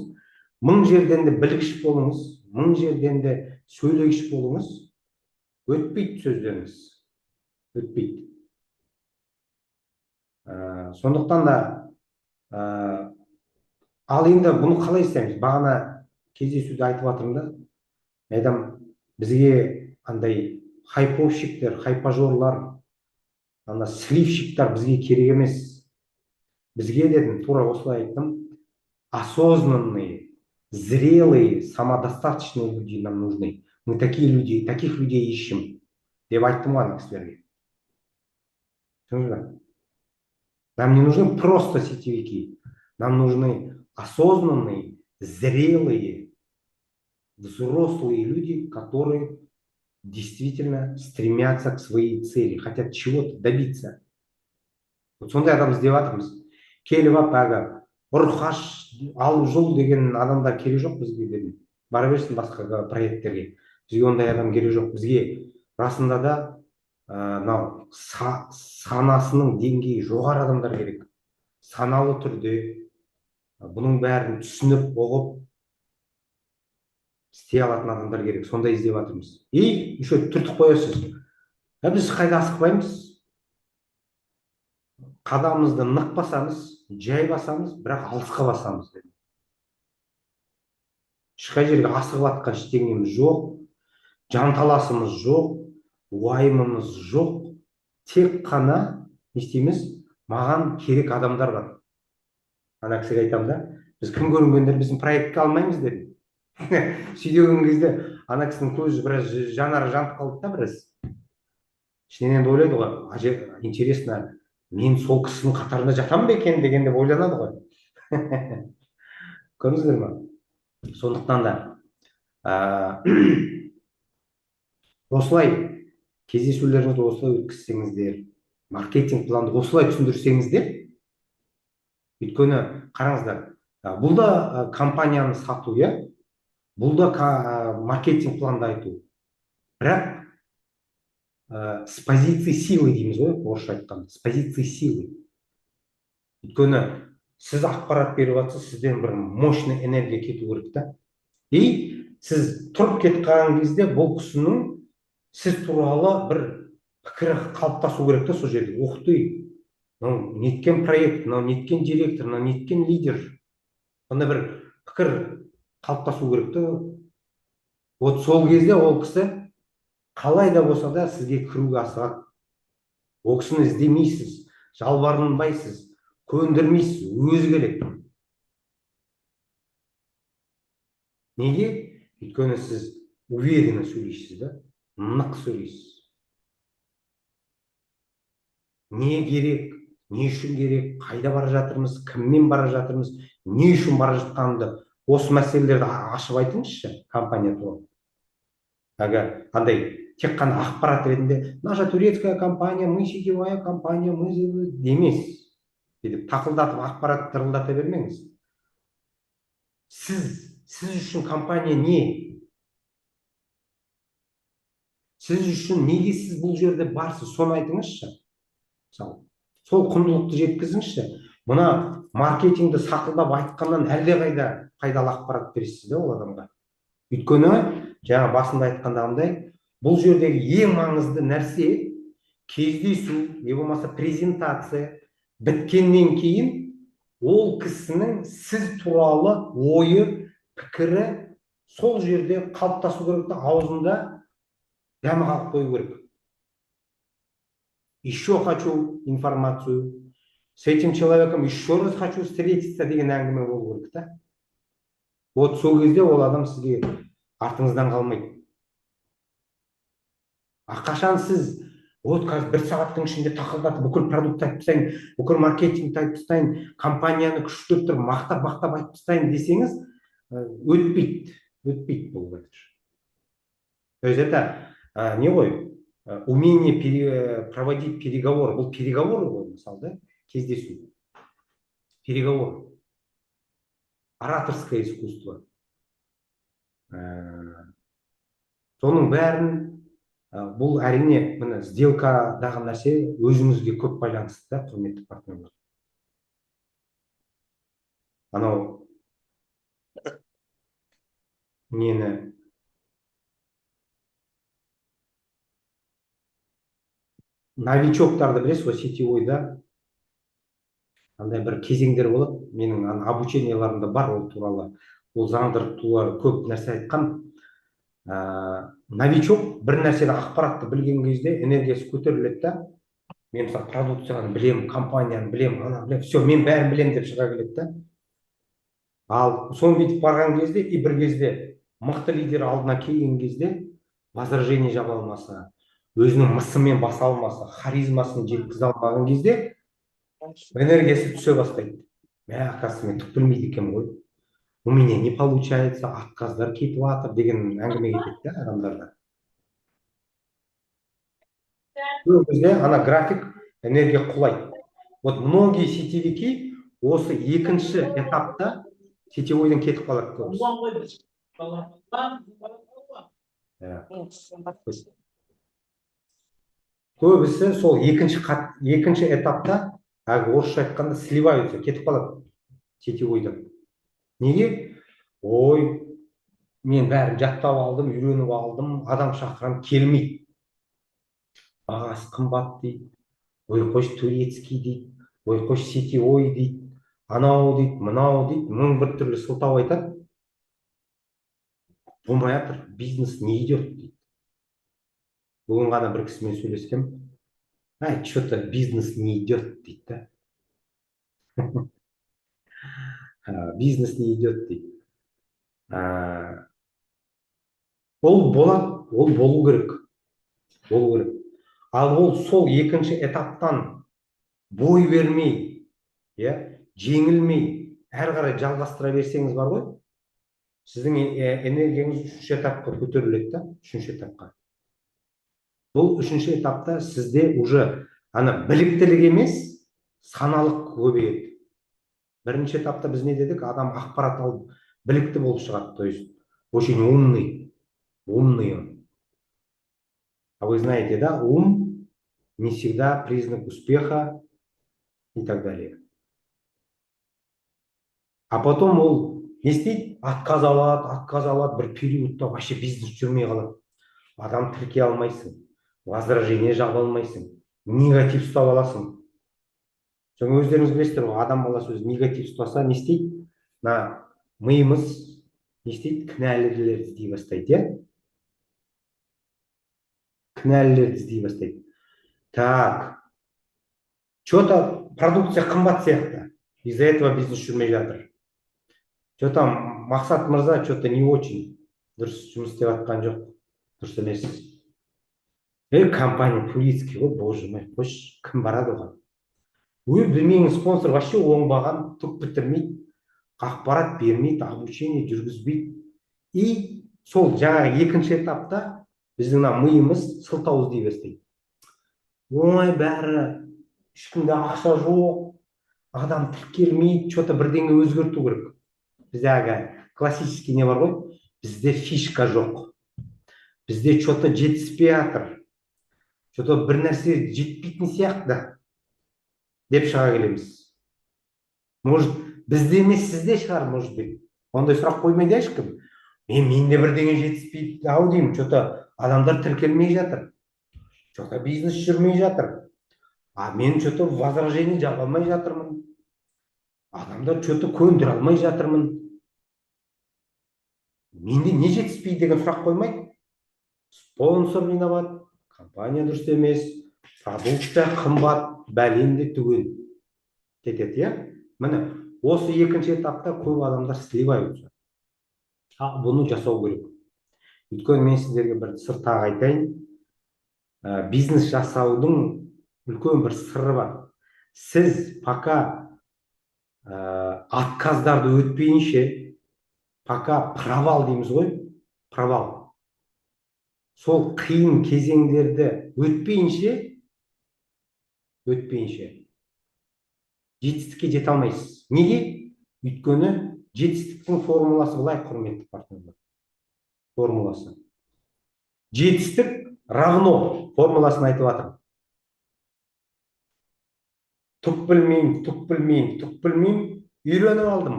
1000 жерден де білгіш болыңыз, 1000 жерден де сөйлегіш болыңыз, өтпейді сөздеріңіз, өтпейді. Сондықтан да, ал енді бұны қалай істейміз? Бағана кездесуде айтып жатырмын да, айдам бізге андай хайповщиктер, хайпажорлар, сливщиктар бізге керек емес. Бізге дедім, тура осылай айттым, осознанные, зрелые, самодостаточные люди нам нужны. Мы таких людей ищем. Деп айттым ғой кісілерге. Нам не нужны просто сетевики. Нам нужны осознанные, зрелые, взрослые люди, которые действительно стремятся к своей цели, хотят чего-то добиться. Вот сондай адам іздеп жатырмыз. Келіп ап, ұрқаш, алып жол деген адамдар керек жоқ бізге дедім. бара берсін басқа проекттерге. Бізге ондай адам керек жоқ. Бізге расында да мынау санасының деңгейі жоғары адамдар керек. Саналы түрде бұның бәрін түсініп ұғып істей алатын адамдар керек. Сондай іздеп жатырмыз. И еще түртіп қоясыз. Біз қайда асықпаймыз. Қадамымызды нық басамыз, жай басамыз, бірақ алысқа басамыз. Ешқай жерге асығып атқан ештеңеміз жоқ, жанталасымыз жоқ, уайымымыз жоқ. Тек қана не істейміз? Маған керек адамдар бар. Ана кісіге айтамын да, біз кім көрінгендер біздің проектке алмаймыз дедім. Сөйдеген кезде ана кісінің көзі біраз жанары жанып қалды да біраз. Ішінен енді ойлайды ғой, интересно, мен сол кісінің қатарында жатамын ба екен деген деп ойланады ғой. Көрдіңіздер ма? Сондықтан да осылай кездесулеріңізді осылай өткізсеңіздер, маркетинг планды осылай түсіндірсеңіздер, өйткені қараңыздар, бұл да компанияны сату, бұл да маркетинг планды айту. Бірақ с позиции силы дейміз ғой, орысша айтқанда, с позиции силы. Өйткені сіз ақпарат беріп жатсыз, сізден бір мощный энергия кету керек та. И сіз тұрып кеткен кезде бұл кісінің сіз туралы бір пікірі қалыптасу керек та сол жерде. Ух ты, мынау неткен проект, мынау неткен директор, мынау неткен лидер. Онда бір пікір қалыптасу керек та. Вот сол кезде ол кісі қалай да болса да сізге кіруге асығады. Ол кісіні іздемейсіз, жалбарынбайсыз, көндірмейсіз, өзі келеді. Неге? Өйткені сіз уверенно сөйлейсіз да, нық сөйлейсіз. Не керек, не үшін керек, қайда бара жатырмыз, кіммен бара жатырмыз, не үшін бара жатқанымды, осы мәселелерді ашып айтыңызшы компания туралы. Андай тек қана ақпарат ретінде наша турецкая компания, мы сетевая компания, мы демес. Тақылдатып ақпарат тырылдата бермеңіз. Сіз үшін компания не? Сіз үшін неге сіз бұл жерде барсыз, соны айтыңызшы. Сол құндылықты жеткізіңізші. Мұна маркетингді сақылдап айтқаннан әлдеқайда пайдалы ақпарат бересіз де ол адамға. Өйткені жаңа басында айтқандағындай, бұл жердегі ең маңызды нәрсе кездесу, не болмаса презентация біткеннен кейін ол кісінің сіз туралы ойы, пікірі сол жерде қалыптасу керек та, аузында дәмі қалып қою керек. Еще хочу информацию, с этим человеком еще раз хочу встретиться деген әңгіме болу керек та. Вот сол кезде ол адам сізге артыңыздан қалмайды. Қашан сіз вот қазір 1 сағаттың ішінде тақылдатып бүкіл продукт айтып тастайын, бүкіл маркетинг айтып тастайын, компанияны күштеп тұрып мақтап айтып тастайын десеңіз, өтпейді бұл қазір. То есть это не ғой, умение проводить переговоры, бұл переговоры ғой, мысалы, да, кездесу. Переговор. Ораторское искусство. Соның бәрін бұл әрине міне сделкадағы нәрсе өзіңізге көп байланысты да, құрметті партнерлар. Анау нені новичоктарды білесіз ғой, сетевойда андай бір кезеңдер болады. Менің обученияларымда бар ол туралы. Ол заңдыр туралы көп нәрсе айтқан. Новичок бір нәрседе ақпаратты білген кезде энергиясы көтеріледі да. Мен мысалы продукцияны білем, компанияны білем, ана білем, все, мен бәрін білем деп шыға келеді да. Ал соны бүйтіп барған кезде и бір кезде мықты лидер алдына келген кезде возражение жаба алмаса, өзінің мысымен баса алмаса, харизмасын жеткізе алмаған кезде энергиясы түсе бастайды. Оказывается, мен түк білмейді екенмін ғой. У меня не получается, отказдар кетіп жатыр деген әңгіме кетеді да адамдарда. Сол кезде ана график энергия құлайды. Вот многие сетевики осы екінші этапта сетевойдан кетіп қалады көбісі. Көбісі сол екінші этапта, орысша айтқанда, сливаются, кетіп қалады сетевойдан. Неге? Ой, мен бәрін жаттап алдым, үйреніп алдым, адам шақырам келмейді. Бағасы қымбат дейді. Ой, қойшы турецкий дейді. Ой, қойшы сетевой дейді. Анау дейді, мынау дейді. Мың бір түрлі сылтау айтады. Болмай жатыр, бизнес не идет дейді. Бүгін ғана бір кісімен сөйлескем. Что-то бизнес не идет дейді. Бизнес не идет дейді. Ол болады, ол болу керек. Болу керек. Ал ол сол екінші этаптан бой бермей, жеңілмей, әрі қарай жалғастыра берсеңіз бар ғой, сіздің энергияңыз үшінші этапқа көтеріледі да, үшінші этапқа. Бұл үшінші этапта сізде уже біліктілік емес, саналық көбейеді. Бірінші этапта біз не дедік? Адам ақпарат алып білікті болып шығады, то есть очень умный он. А вы знаете, да, ум не всегда признак успеха и так далее. А потом ол не істейді? Отказ алады, бір периодта вообще бизнес жүрмей қалады. Адам тіркей алмайсың, возражение жаба алмайсың, негатив ұстап аласың. Соны өздеріңіз білесіздер ғой, адам баласы өзі негатив ұстаса не істейді? Миымыз не істейді? Кінәлілерді іздей бастайды, кінәлілерді іздей бастайды. Так, что-то продукция қымбат сияқты, из-за этого бизнес жүрмей жатыр. Что-то Мақсат мырза что-то не очень дұрыс жұмыс істеп жатқан жоқ, дұрыс емес. Компания турецкий ғой, боже мой, қойшы, кім барады оған? Білмеймін, спонсор вообще оңбаған, түк бітірмейді, ақпарат бермейді, обучение жүргізбейді. И сол жаңағы екінші этапта біздің миымыз сылтау іздей бастайды. Ой, бәрі, ешкімде ақша жоқ, адам тіркелмейді, что-то бірдеңе өзгерту керек. Бізде классический не бар ғой, бізде фишка жоқ, бізде что-то жетіспей жатыр, что-то бір нәрсе жетпейтін сияқты деп шыға келеміз. Может, бізде емес, сізде шығар, может быть. Ондай сұрақ қоймайды ешкім. Менде бірдеңе жетіспейді ау деймін, что-то адамдар тіркелмей жатыр, что-то бизнес жүрмей жатыр. Мен что-то возражение жаба алмай жатырмын. Адамдар что-то көндіре алмай жатырмын. Менде не жетіспейді деген сұрақ қоймайды. Спонсор виноват, компания дұрыс емес, продукция қымбат, бәленде түгел кетеді, Міне, осы екінші этапта көп адамдар сливаются. Бұны жасау керек. Өйткені мен сіздерге бір сыр тағы айтайын. Бизнес жасаудың үлкен бір сыры бар. Сіз пока отказдарды өтпейінше, пока провал дейміз ғой, провал. Сол қиын кезеңдерді өтпейінше, жетістікке жете алмайсыз. Неге? Өйткені жетістіктің формуласы былай, құрметті партнерлер. Формуласы. Жетістік равно формуласын айтып жатыр. Түк білмеймін, үйреніп алдым.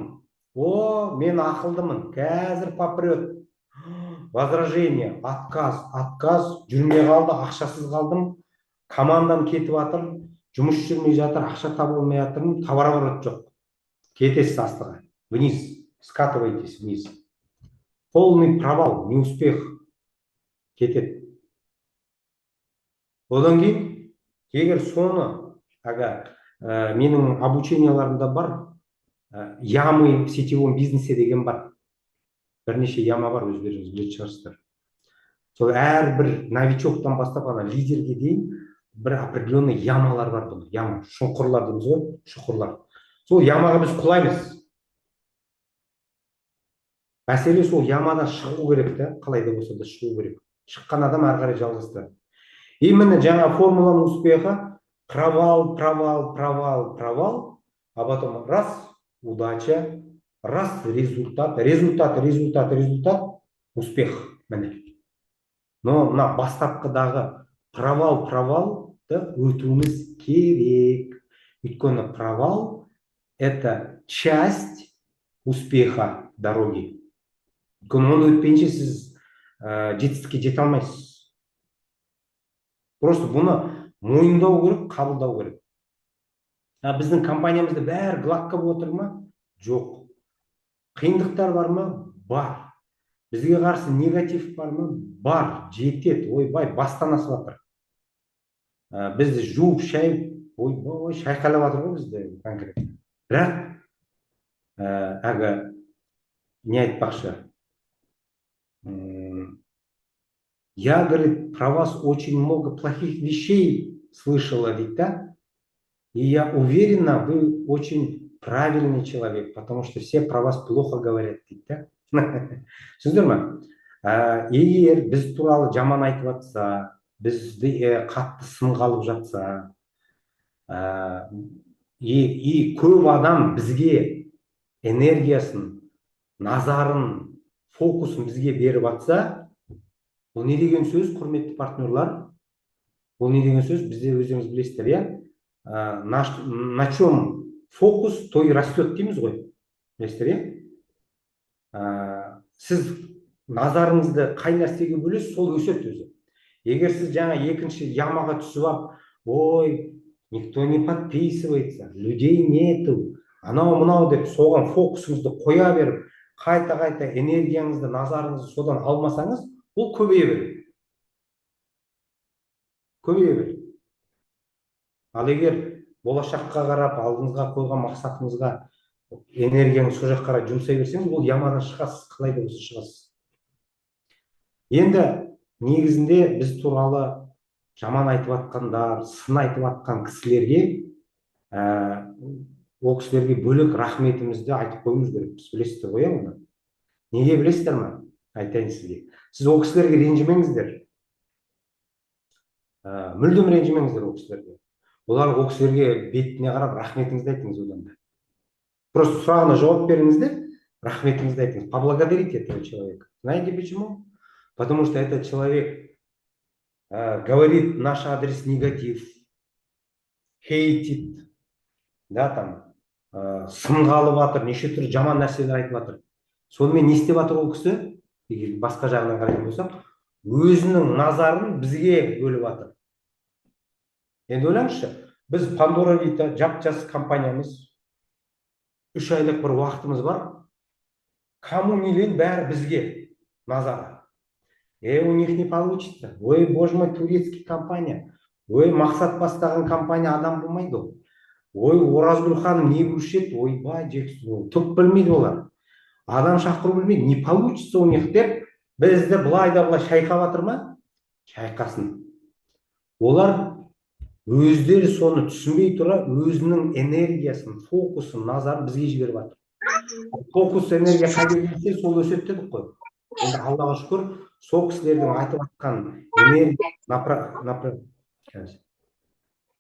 Мен ақылдымын, қазір попрет. Возражение, отказ, жүрмей қалды, ақшасыз қалдым, командам кетіп жатыр, жұмыс жүрмей жатыр, ақша таба алмай жатырмын, товарооборот жоқ. Кетесіз астыға, вниз, скатывайтесь вниз. Полный провал, неуспех кетеді. Одан кейін, егер соны, менің обученияларымда бар, ямы в сетевом бизнесе деген бар. Бірнеше яма бар, өздеріңіз білетін шығарсыздар. Сол әрбір новичоктан бастап лидерге дейін бір определенный ямалар бар бұны. Яма, шұңқырлар дейміз ғой, шұңқырлар. Сол ямаға біз құлаймыз. Мәселе сол ямадан шығу керек та, қалай да болса да шығу керек. Шыққан адам әрі қарай жалғастырады. Именно жаңа формуланың успеха провал, а потом раз, удача, Раз результат, успех. Міне. Но мына бастапқыдағы провалды өтуіміз керек. Өйткені провал – это часть успеха дороги. Өйткені оны өтпейінше сіз жетістікке жете алмайсыз. Просто бұны мойындау керек, қабылдау керек. Біздің компаниямызда бәрі гладко болып отыр ма? Жоқ. Қиындықтар бар ма? Бар. Бізге қарсы негатив бар ма? Бар. Жетеді. Ойбай, бастан асып жатыр. Бізді жуып шайып, ойбай, шайқалап жатыр ғой бізді конкретно. Бірақ не айтпақшы? Я, говорит, про вас очень много плохих вещей слышала, ведь, да? И я уверена, вы очень правильный человек, потому что все про вас плохо говорят, ведь, да? Түсіндіңдер ме? Егер біз туралы жаман айтып жатса, бізді қатты сынға алып жатса, и көп адам бізге энергиясын, назарын, фокусын бізге беріп жатса, бұл не деген сөз, құрметті партнерлар? Бұл не деген сөз? Бізде өздеріңіз білесіздер, иә? На чем фокус, то и растет дейміз ғой. Білесіздер, иә? Сіз назарыңызды қай нәрсеге бөлесіз, сол өседі өзі. Егер сіз жаңа екінші ямаға түсіп алып, ой, никто не подписывается, людей нету, анау-мынау деп соған фокусыңызды қоя беріп, қайта-қайта энергияңызды, назарыңызды содан алмасаңыз, ол көбейе береді. Көбейе береді. Ал егер болашаққа қарап, алдыңызға қойған мақсатыңызға энергияңыз сол жаққа қарай жұмсай берсеңіз, ол ямадан шығасыз, қалай да болса шығасыз. Енді негізінде біз туралы жаман айтып жатқандар, сын айтып жатқан кісілерге, ол кісілерге бөлек рахметімізді айтып қоюымыз керек. Біз білесіздер ғой, оны. Неге білесіздер ме? Айтайын сізге. Сіз ол кісілерге ренжімеңіздер. Мүлдем ренжімеңіздер ол кісілерге. Олар ол кісілерге бетіне қарап рахметіңізді айтыңыз одан да. Просто сұрағына жауап беріңіздер, рахметіңізді айтыңыз. Поблагодарите этого человека. Знаете почему? Потому что этот человек говорит наш адрес негатив, хейтит, да, там, сынға алып жатыр, неше түрлі жаман нәрселер айтып жатыр. Сонымен не істеп жатыр ол кісі? Егер басқа жағынан қарайтын болсақ, өзінің назарын бізге бөліп жатыр. Енді ойлаңызшы, біз Pandora Vita жап-жас компаниямыз, 3 айлық бір уақытымыз бар. Кому не лень, бәрі бізге назары. У них не получится. Ой, боже мой, турецкий компания. Ой, мақсат бастаған компания адам болмайды ол. Ой, Оразгүл ханым не көрсетеді? Ойбай, жексіз, түк білмейді олар. Адам шақыру білмейді. Не получится у них деп, бізді былай да былай шайқап жатыр ма? Шайқасын. Олар өздері соны түсінбей тұра, өзінің энергиясын, фокусын, назарын бізге жіберіп жатыр. Фокус энергия қайда келсе, сол өседі дедік қой. Енді Аллаға шүкір, сол кісілердің айтып жатқан энергия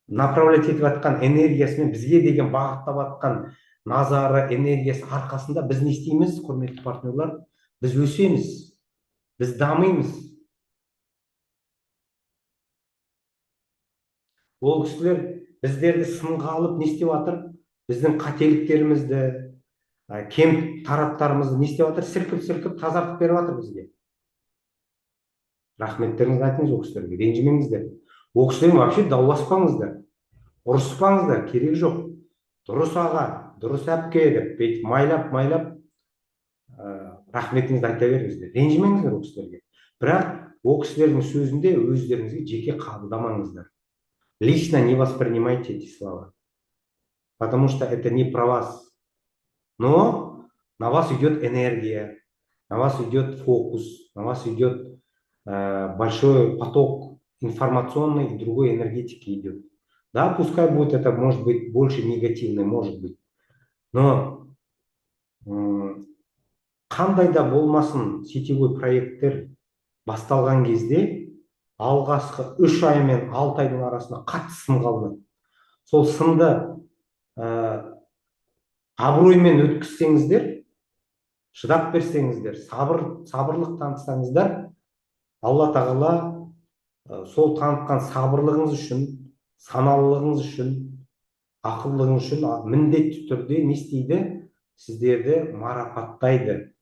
направлять етіп жатқан энергиясымен бізге деген бағыттап жатқан назары, энергиясы арқасында біз не істейміз, құрметті партнерлар? Біз өсеміз, біз дамимыз. Ол кісілер біздерді сынға алып не істеп жатыр? Біздің қателіктерімізді, кем тараптарымызды не істеп жатыр? Сілкіп-сілкіп тазартып беріп жатыр бізге. Рахметтеріңізді айтыңыз ол кісілерге, ренжімеңіздер. Ол кісілермен вообще дауласпаңыздар, ұрыспаңыздар, керек жоқ. Дұрыс аға, дұрыс әпке деп, бейтіп майлап рахметіңізді айта беріңіздер. Ренжімеңіздер ол кісілерге. Бірақ ол кісілердің сөзінде өздеріңізге жеке қабылдамаңыздар. Лично не воспринимайте эти слова, потому что это не про вас. Но на вас идет энергия, на вас идет фокус, на вас идет большой поток информационной и другой энергетики идет. Да, пускай будет это, может быть, больше негативный, может быть. Но қандай да болмасын сетевой проекттер басталған кезде алғашқы 3 ай мен 6 айдың арасында қатты сын қалды. Сол сынды абыроймен өткізсеңіздер, шыдап берсеңіздер, сабырлық танытсаңыздар, алла тағала сол танытқан сабырлығыңыз үшін, саналылығыңыз үшін, ақыллылығыңыз үшін міндетті түрде не істейді? Сіздерді марапаттайды.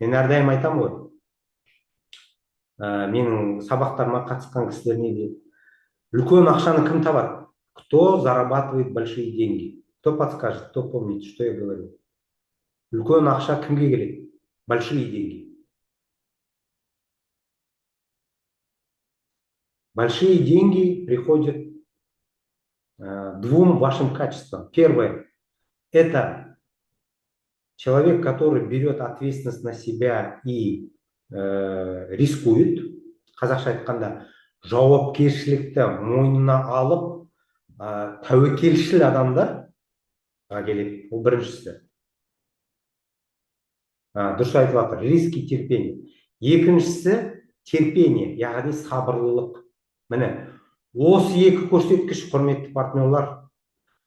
Мен әрдайым айтамын ғой, менің сабақтарыма қатысқан кісілер не дейді? Үлкен ақшаны кім табады? Кто зарабатывает большие деньги? Кто подскажет, кто помнит, что я говорю? Үлкен ақша кімге келеді? Большие деньги. Большие деньги приходят двум вашим качествам. Первое – это человек, который берет ответственность на себя и рискует. Қазақша айтқанда, жауапкершілікті мойнына алып, тәуекелшіл адамдар келеді. Ол біріншісі. Дұрыс айтып жатыр, риск и терпение. Екіншісі терпение, яғни сабырлылық. Міне, осы екі көрсеткіш, құрметті партнерлар,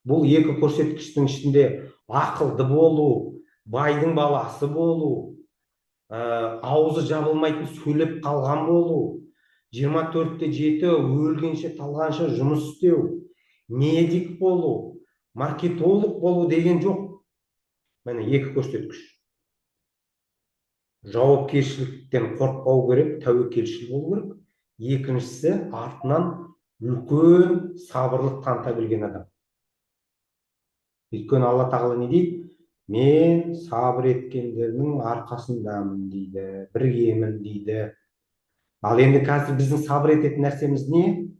бұл екі көрсеткіштің ішінде ақылды болу, байдың баласы болу, аузы жабылмайтын сөйлеп қалған болу, 24/7 өлгенше талғанша жұмыс істеу, медик болу, маркетолог болу деген жоқ. Міне екі көрсеткіш. Жауапкершіліктен қорықпау керек, тәуекелшіл болу керек. Екіншісі, артынан үлкен сабырлық таныта білген адам. Өйткені алла тағала не дейді? Мен сабыр еткендердің арқасындамын дейді, біргемін дейді. Ал енді қазір біздің сабыр ететін нәрсеміз не?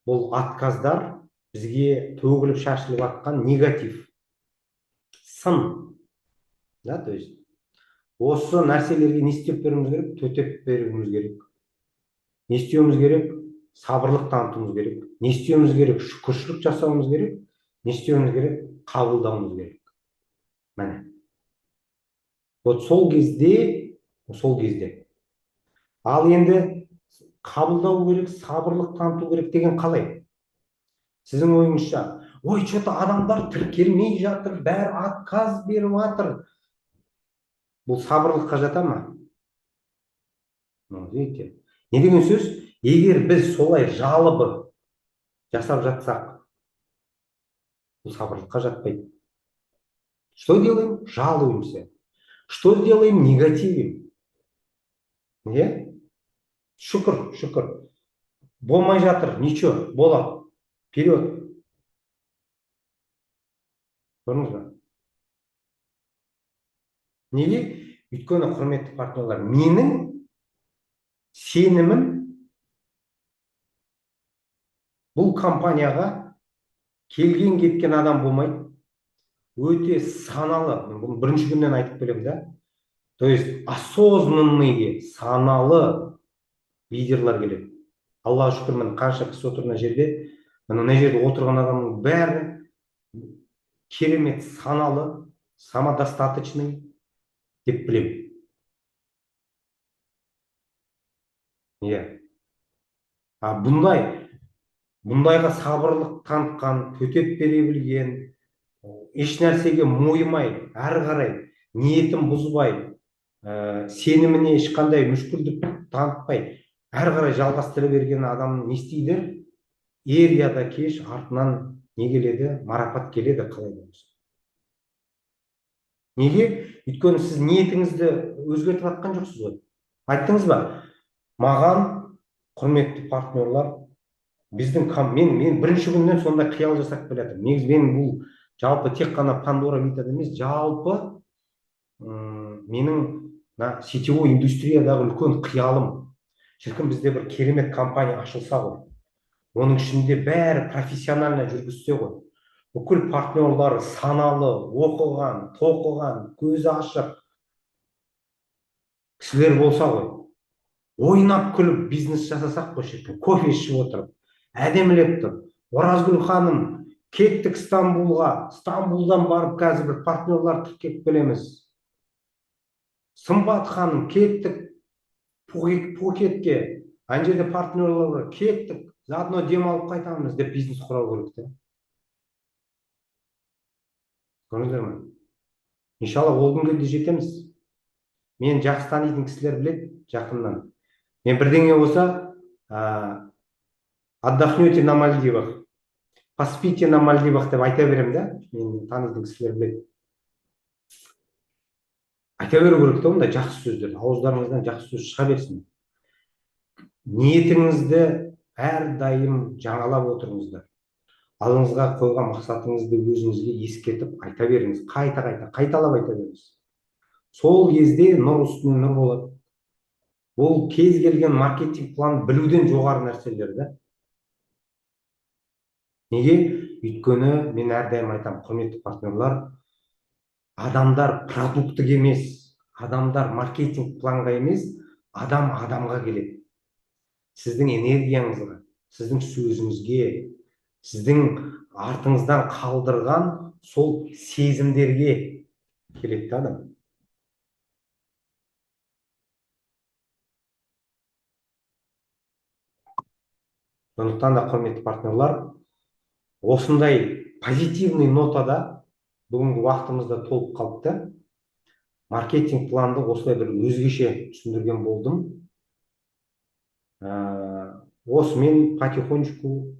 Бұл отказдар, бізге төгіліп шашылып жатқан негатив, сын. Да, то есть осы нәрселерге не істеп беруіміз керек? Төтеп беруіміз керек. Не істеуіміз керек? Сабырлық танытуымыз керек. Не істеуіміз керек? Шүкіршілік жасауымыз керек. Не істеуіміз керек? Қабылдауымыз керек. Міне. Вот сол кезде. Ал енді қабылдау керек, сабырлық таныту керек деген қалай? Сіздің ойыңызша, ой, что-то адамдар тіркелмей жатыр, бәрі отказ беріп жатыр. Бұл сабырлыққа жата ма? Видите? Не деген сөз? Егер біз солай жалыбы жасап жатсақ, бұл сабырлыққа жатпайды. Что делаем? Жалуемся. Что делаем? Негативим. Не? Шүкір. Болмай жатыр, ничего, болады. Вперед. Көрдіңіз ба? Неге? Өйткені, құрметті партнерлар, менің сенімім бұл компанияға келген кеткен адам болмайды. Өте саналы, bunu бірінші күннен айтып келемін, да? То есть осознанный, саналы лидерлар келеді. Аллаға шүкір, міне қанша кісі отырған жерде, мына жерде отырған адамның бәрі керемет саналы, самодостаточный деп білемін. Бұндайға сабырлық танытқан, төтеп бере білген, еш нәрсеге мойымай, әрі қарай ниетін бұзбай, сеніміне ешқандай мүшкілдік танытпай, әрі қарай жалғастыра берген адам не істейді? Ер я да кеш артынан не келеді? Марапат келеді, қалай болса. Неге? Өйткені сіз ниетіңізді өзгертіп жатқан жоқсыз ғой. Айттыңыз ба? Маған, құрметті партнерлар, мен бірінші күннен сондай қиял жасап келеді. Негізі мен бұл жалпы тек қана Пандора методы емес, жалпы менің сетевой индустриядағы үлкен қиялым. Шіркін, бізде бір керемет компания ашылса ғой. Оның ішінде бәрі профессионально жүргізсе ғой. Бүкіл партнерлары саналы, оқыған, тоқыған, көзі ашық кісілер болса ғой. Ойнап күліп бизнес жасасақ қой, шіркін, кофе ішіп отырып, әдемілеп тұр. Оразгүл ханым, кеттік Стамбулға, Стамбулдан барып қазір бір партнерлар тіркеп келеміз. Сымбат ханым, кеттік Пхукетке, ана жерде партнерлар кеттік, заодно демалып қайтамыз деп бизнес құрау керек те. Көрдіңіздер ме? Иншалла ол күнге де жетеміз. Мен жақсы танитын кісілер біледі жақыннан. Мен бірдеңе болса, отдохнете на Мальдивах, поспите на Мальдивах деп айта беремін да. Мен танитын кісілер біледі. Айта беру керек та ондай жақсы сөздер. Ауыздарыңыздан жақсы сөз шыға берсін. Ниетіңізді әрдайым жаңалап отырыңыздар. Алдыңызға қойған мақсатыңызды өзіңізге ескертіп айта беріңіз. Қайталап айта беріңіз. Сол кезде нұр үстіне нұр болады. Ол кез келген маркетинг планын білуден жоғары нәрселер да. Неге? Өйткені мен әрдайым айтамын, құрметті партнерлар, адамдар продукттық емес, адамдар маркетинг планға емес, адам адамға келеді. Сіздің энергияңызға, сіздің сөзіңізге, сіздің артыңыздан қалдырған сол сезімдерге келеді адам. Сондықтан да, құрметті партнерлар, осындай позитивный нотада бүгінгі уақытымызда толып қалыпты. Маркетинг планды осылай бір өзгеше түсіндірген болдым. Осымен потихонечку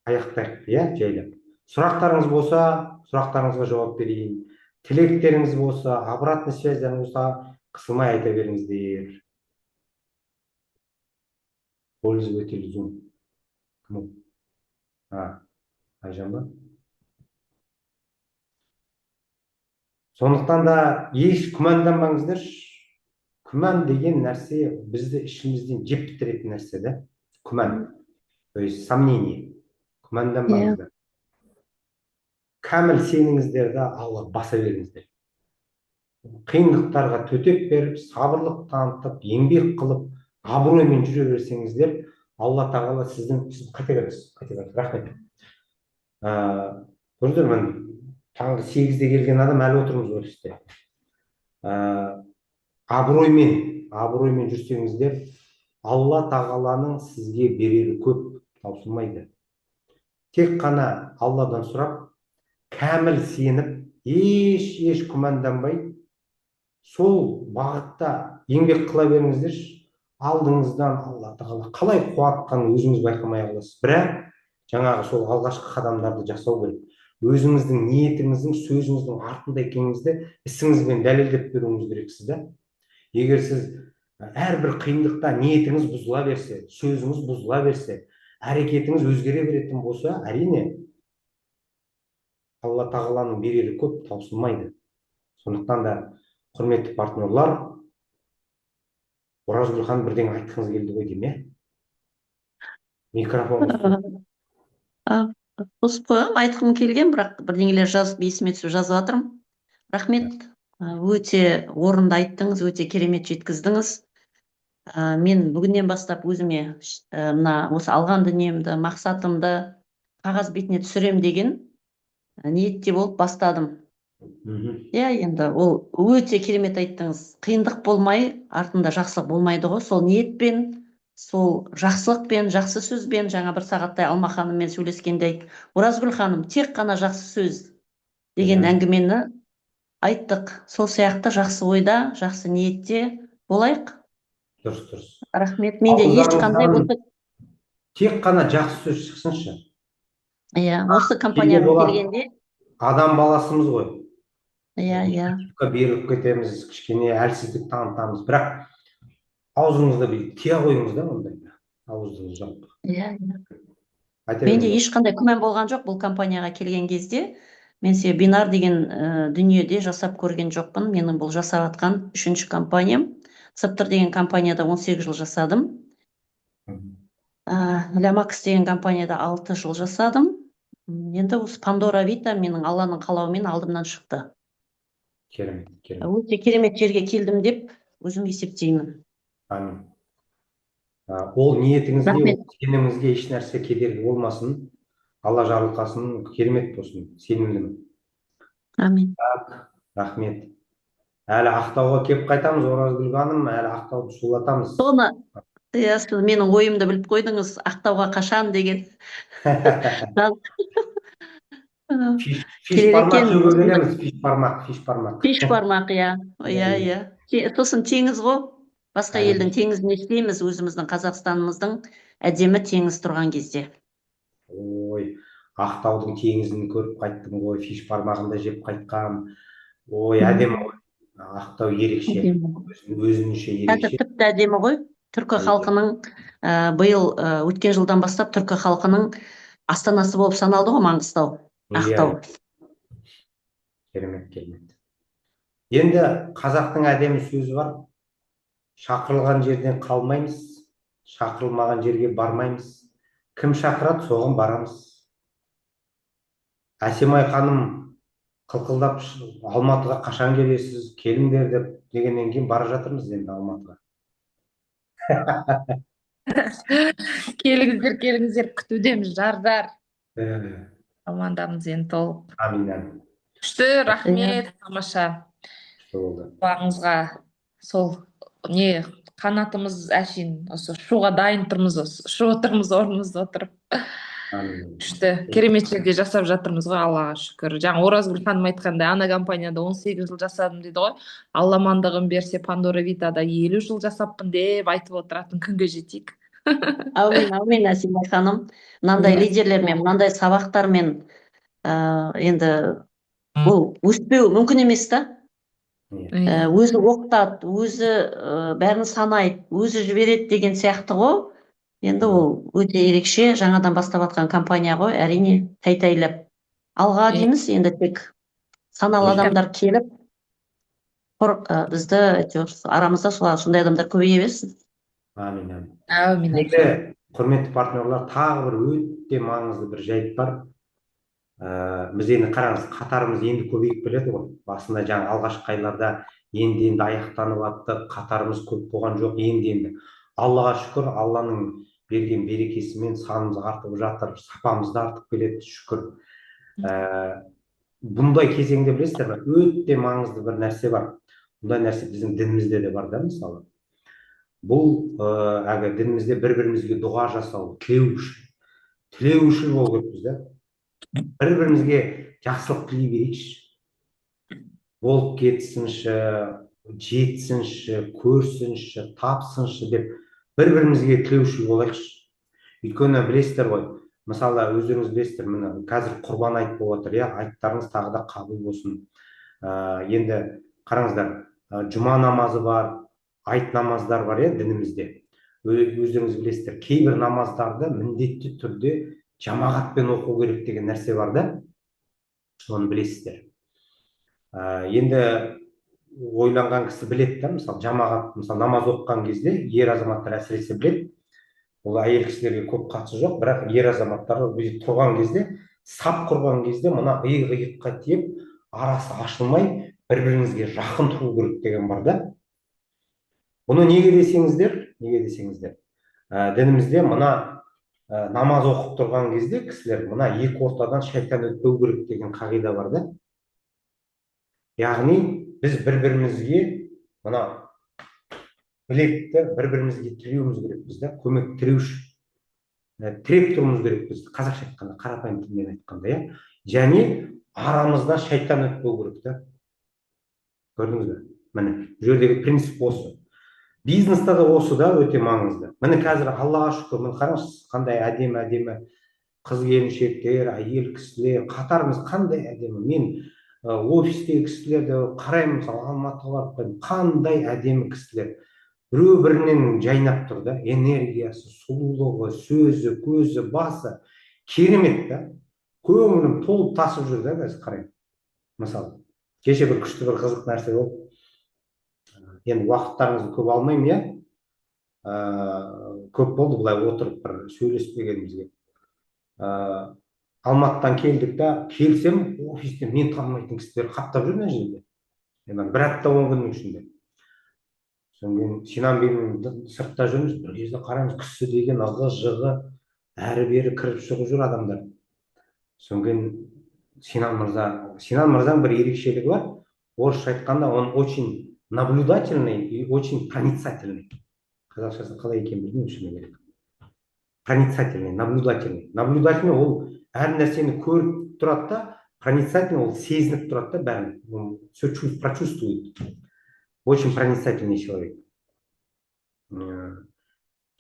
аяқтайық, жайлап. Сұрақтарыңыз болса, сұрақтарыңызға жауап берейін. Тілектеріңіз болса, обратный связьдарыңыз болса, қысылмай айта беріңіздер. Пользователь Zoom. Айжан ба? Сондықтан да еш күмәнданбаңыздар. Күмән деген нәрсе бізді ішімізден жеп бітіретін нәрсе да. Күмән. То есть сомнение. Күмәнданбаңыздар. Кәміл сеніңіздер да Алла баса беріңіздер. Қиындықтарға төтеп беріп, сабырлық танытып, еңбек қылып, абыроймен жүре берсеңіздер, Алла тағала сіз қайтарыңыз. Рахмет. Көрдіңіздер, мен таңғы 8-де келген адам әлі отырмыз офисте. Абыроймен жүрсеңіздер, Алла тағаланың сізге берері көп, таусылмайды. Тек қана Алладан сұрап, кәміл сеніп, еш күмәнданбай, сол бағытта еңбек қыла беріңіздер. Алдыңыздан Алла тағала қалай қуатқанын өзіңіз байқамай қаласыз. Бірақ жаңағы сол алғашқы қадамдарды жасау керек. Өзіңіздің ниетіңіздің, сөзіңіздің артында екеніңізді ісіңізбен дәлелдеп беруіңіз керексіз да. Егер сіз әрбір қиындықта ниетіңіз бұзыла берсе, сөзіңіз бұзыла берсе, әрекетіңіз өзгере беретін болса, әрине Алла тағаланың берері көп, таусылмайды. Сондықтан да, құрметті партнерлар, Оразгүлхан бірден айтқыңыз келді ғой деймін, Микрофон. Айтқым келген, бірақ бірдеңелер жазып, есіме түсіп жазып жатырмын. Рахмет. Өте орынды айттыңыз, өте керемет жеткіздіңіз. Мен бүгіннен бастап өзіме осы алған дүниемді, мақсатымды қағаз бетіне түсірем деген ниетте болып бастадым. Енді ол өте керемет айттыңыз. Қиындық болмай, артында жақсылық болмайды ғой. Сол ниетпен, сол жақсылықпен, жақсы сөзбен, жаңа бір сағаттай Алма ханыммен сөйлескенде Оразгүл ханым, тек қана жақсы сөз деген әңгімені айттық. Сол сияқты жақсы ойда, жақсы ниетте болайық. Дұрыс. Рахмет. Менде ешқандай болса... Тек қана жақсы сөз шықсыншы. Осы компанияға келгенде... Адам баласымыз ғой. Беріп кетеміз, кішкене әлсіздік танытамыз. Бірақ аузыңызды тия қойыңыз да, ондай. Ауыздыңыз жоқ. Менде ешқандай күмән болған жоқ бұл компанияға келген кезде. Мен Бинар деген дүниеде жасап көрген жоқпын. Менің бұл жасап атқан 3-ші компаниям. Сыптыр деген компанияда 18 жыл жасадым. Лямакс деген компанияда 6 жыл жасадым. Енді осы Пандора Вита менің Алланың қалауымен алдымнан шықты. Керемет. Өте керемет жерге келдім деп өзім есептеймін. Амин. Ол ниетіңізге, сеніміңізге еш нәрсе кедергі болмасын. Алла жарылқасын, керемет болсын, сенімдімін. Амин. Рахмет. Әлі Ақтауға кеп қайтамыз, Оразгүл ханым, әлі Ақтауды шулатамыз. Соны, менің ойымды біліп қойдыңыз, Ақтауға қашан деген. Фиш керек бармақ екен. жеуге келеміз. Фиш бармақ. Фиш бармақ, иә. Сосын теңіз ғой. Басқа елдің теңізін естиміз, өзіміздің Қазақстанымыздың әдемі теңіз тұрған кезде. Ой, Ақтаудың теңізін көріп қайттым ғой, фиш бармағында жеп қайтқам. Ой, әдемі ғой. Ақтау ерекше. Өзінше Қазір ерекше. тіпті әдемі ғой. Түркі халқының биыл өткен жылдан бастап түркі халқының астанасы болып саналды ғой Маңғыстау, Ақтау. Керемет. Енді қазақтың әдемі сөзі бар. Шақырылған жерден қалмаймыз, шақырылмаған жерге бармаймыз. Кім шақырады, соған барамыз. Әсемай ханым қылқылдап Алматыға қашан келесіз, келіңдер дегеннен кейін бара жатырмыз енді Алматыға. Келіңіздер, күтудеміз, жардар. Амандамыз енді толық. Амин. Күшті, рахмет, тамаша. Бағыңызға сол қанатымыз әшейін осы шуға дайын тұрмыз, шу отырмыз, орнымызда отырып. Күшті, керемет жерде жасап жатырмыз ғой, Аллаға шүкір. Жаңа Оразгүл ханым айтқандай, ана компанияда 18 жыл жасадым дейді ғой. Алла амандығын берсе, Пандора Витада 50 жыл жасаппын деп айтып отыратын күнге жетейік. Әумин, Әсемай ханым. Мынандай лидерлермен, мынандай сабақтармен енді бұл өспеу мүмкін емес та. Өзі оқытады, өзі бәрін санайды, өзі жібереді деген сияқты ғой. Енді ол өте ерекше, жаңадан бастап жатқан компания ғой, әрине тәйтайлап. Алға дейміз, енді тек саналы адамдар келіп, бізді арамызда сондай адамдар көбейе берсін. Амин. Енді, құрметті партнерлар, тағы бір өте маңызды бір жайт бар. Біз енді қараңыз, қатарымыз енді көбейіп келеді ғой. Басында жаңа алғашқы айларда енді аяқтанып атты, қатарымыз көп болған жоқ, енді. Аллаға шүкір, Алланың берген берекесімен санымыз артып жатыр, сапамыз да артып келеді, шүкір. Бұндай кезеңде білесіздер ме, өте маңызды бір нәрсе бар. Бұндай нәрсе біздің дінімізде де бар да, мысалы. Бұл дінімізде бір-бірімізге дұға жасау, тілеуші болу керекпіз да. Бір-бірімізге жақсылық тілей берейікші. Болып кетсінші, жетсінші, көрсінші, тапсыншы деп бір-бірімізге тілеуші болайықшы. Өйткені білесіздер ғой, мысалы өздеріңіз білесіздер, міне қазір құрбан айт болып отыр, айттарыңыз тағы да қабыл болсын. Енді қараңыздар, жұма намазы бар, айт намаздар бар дінімізде. Өздеріңіз білесіздер, кейбір намаздарды міндетті түрде жамағатпен оқу керек деген нәрсе бар да, оны білесіздер. Енді ойланған кісі біледі да, мысалы жамағат, мысалы намаз оқыған кезде ер азаматтар әсіресе біледі. Ол әйел кісілерге көп қатысы жоқ, бірақ ер азаматтар тұрған кезде, сап құрған кезде мына иық-иыққа тиіп, арасы ашылмай, бір-біріңізге жақын тұру керек деген бар да. Бұны неге десеңіздер, дінімізде мына намаз оқып тұрған кезде кісілер мына екі ортадан шайтан өтпеу керек деген қағида бар да. Яғни біз бір-бірімізге мына білекті бір-бірімізге тіреуіміз керекпіз да, көмек тіреуші. Тіреп тұруымыз керекпіз, қазақша айтқанда, қарапайым тілмен айтқанда, және арамыздан шайтан өтпеу керек та. Көрдіңіз бе? Міне, бұл жердегі принцип осы. Бизнеста да осы да өте маңызды. Міне қазір Аллаға шүкір, міне қараңыз, қандай әдемі қыз келіншектер, әйел кісілер, қатарымыз қандай әдемі. Мен офистегі кісілерді қараймын, мысалы Алматыға барып, қандай әдемі кісілер. Біреу-бірінен жайнап тұр да, энергиясы, сұлулығы, сөзі, көзі, басы керемет да. Көңілім толып тасып жүр да, қазір қараймын. Мысалы, кеше бір күшті бір қызық нәрсе болды. Енді уақыттарыңызды көп алмаймын, көп болды бұлай отырып бір сөйлеспегенімізге. Алматыдан келдік та, келсем, офисте мен танымайтын кісілер қаптап жүр мына жерде. Бір апта 10 күннің ішінде. Сонымен Синан Беймен сыртта жүрміз, бір кезде қараймыз, кісі деген ығы-жығы, әрі-бері кіріп шығып жүр адамдар. Сонымен Синан мырзаның бір ерекшелігі бар. Орысша айтқанда, он очень наблюдательный и очень проницательный. Қазақшасы қалай екенін білмеймін, шыны керек. Проницательный, наблюдательный. Наблюдательный ол әр нәрсені көріп тұрады да, Проницательный ол сезініп тұрады да бәрін. Он все прочувствует. Очень проницательный человек.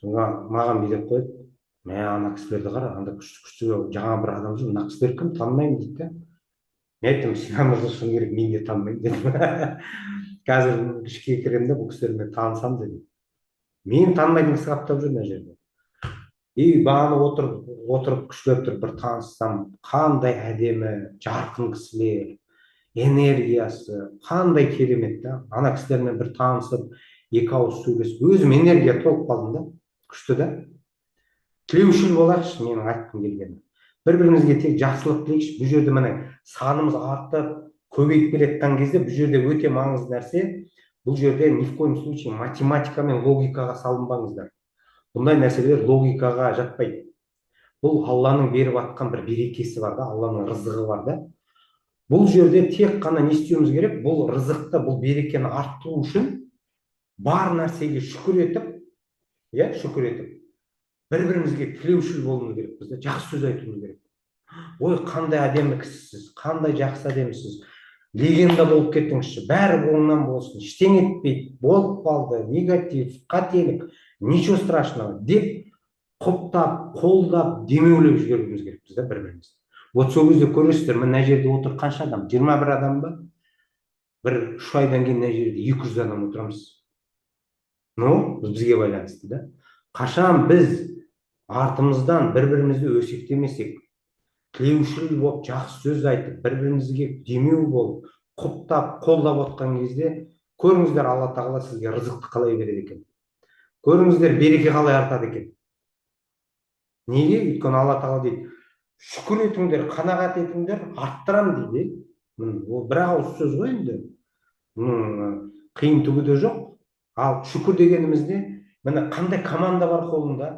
Маған билеп қойып, мә ана кісілерді қара, анда күшті жаңа бір адам жүр, мына кісілер кім, танымаймын дейді да. Мен айттым, Синан мырза шыны керек, мен де танымаймын дедім. Қазір ішке кіремін де бұл кісілермен танысам дедім. Мен танымайтын кісі қаптап жүр мына жерде. И бағана отырып күштеп тұрып бір таныссам, қандай әдемі, жарқын кісілер, энергиясы, қандай керемет да. Ана кісілермен бір танысып, екі ауыз сөйлесіп, өзім энергия толып қалдым да, күшті да. Тілеушіл болайықшы, менің айтқым келгені. Бір-бірімізге тек жақсылық тілейікші. Бұл жерде міне санымыз артып, көбейіп келе жатқан кезде бұл жерде өте маңызды нәрсе. Бұл жерде ни в коем случае математика мен логикаға салынбаңыздар. Бұндай нәрселер логикаға жатпайды. Бұл Алланың беріп атқан бір берекесі бар да, Алланың рызығы бар да. Бұл жерде тек қана не істеуіміз керек? Бұл рызықты, бұл берекені арттыру үшін бар нәрсеге шүкір етіп, шүкір етіп, бір-бірімізге тілеушіл болуымыз керек, бізде жақсы сөз айтуымыз керек. Ой, қандай әдемі кісісіз, қандай жақсы әдемісіз, легенда болып кеттіңізші, бәрі оңынан болсын, ештеңе етпейді, болып қалды, негатив, қателік, ничего страшного деп құптап, қолдап, демеулеп жіберуіміз керек бізде бір-бірімізді. Вот сол кезде көресіздер, мына жерде отыр қанша адам? 21 адам ба? Бір 3 айдан кейін мына жерде 200 адам отырамыз. Ну, бізге байланысты да. Қашан біз артымыздан бір-бірімізді өсектемесек, тілеушіл болып, жақсы сөз айтып, бір-бірімізге демеу болып, құптап, қолдап отқан кезде, көріңіздер, Алла тағала сізге рызықты қалай береді екен. Көріңіздер, береке қалай артады екен. Неге? Өйткені Алла тағала дейді, шүкір етіңдер, қанағат етіңдер, арттырам дейді. Ол бір ауыз сөз ғой енді. Қиын түгі де жоқ. Ал шүкір дегенімізде, міне қандай команда бар қолында,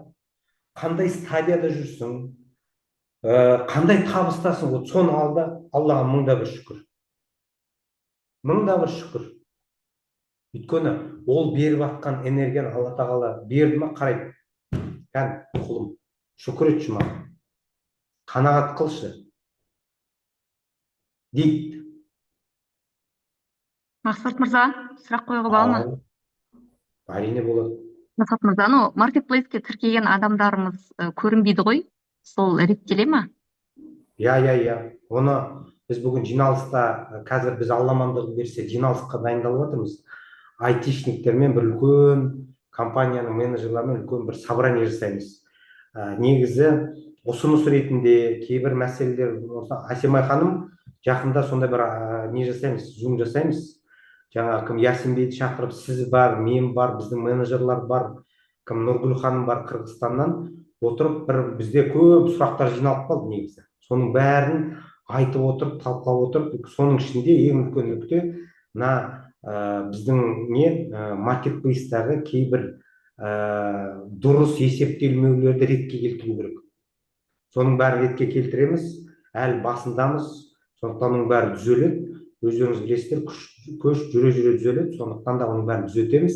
қандай стадияда жүрсің, қандай табыстасың, вот соны алда Аллаға мыңда бір шүкір. Мыңда бір шүкір. Өйткені ол беріп атқан энергияны Алла тағала берді ма, қарайды. Кән, құлым, шүкір етші маған. Қанағат қылшы. Дейді. Мақсат мырза, сұрақ қойуға болады ма? Әрине болады. Мақсат мырза, маркетплейске тіркеген адамдарымыз көрінбейді ғой, сол реттеле ма? Иә. Оны біз бүгін жиналыста, қазір біз Алла амандығын берсе, жиналысқа дайындалып жатырмыз. Айтишниктермен бір үлкен компанияның менеджерлерімен үлкен бір собрание жасаймыз. Негізі ұсыныс ретінде кейбір мәселелер, Асемай ханым жақында сондай бір не жасаймыз, зум жасаймыз. Жаңа кім Ясинбейді шақырып, сіз бар, мен бар, біздің менеджерлар бар, кім Нұргүл ханым бар Қырғызстаннан, отырып бір бізде көп сұрақтар жиналып қалды негізі. Соның бәрін айтып отырып, талқылап отырып, соның ішінде ең үлкен нүкте біздің маркетплейстағы кейбір дұрыс есептелмеулерді ретке келтіру керек. Соның бәрін ретке келтіреміз, әлі басындамыз, сондықтан оның бәрі түзеледі. Өздеріңіз білесіздер, көш жүре түзеледі, сондықтан да оның бәрін түзетеміз.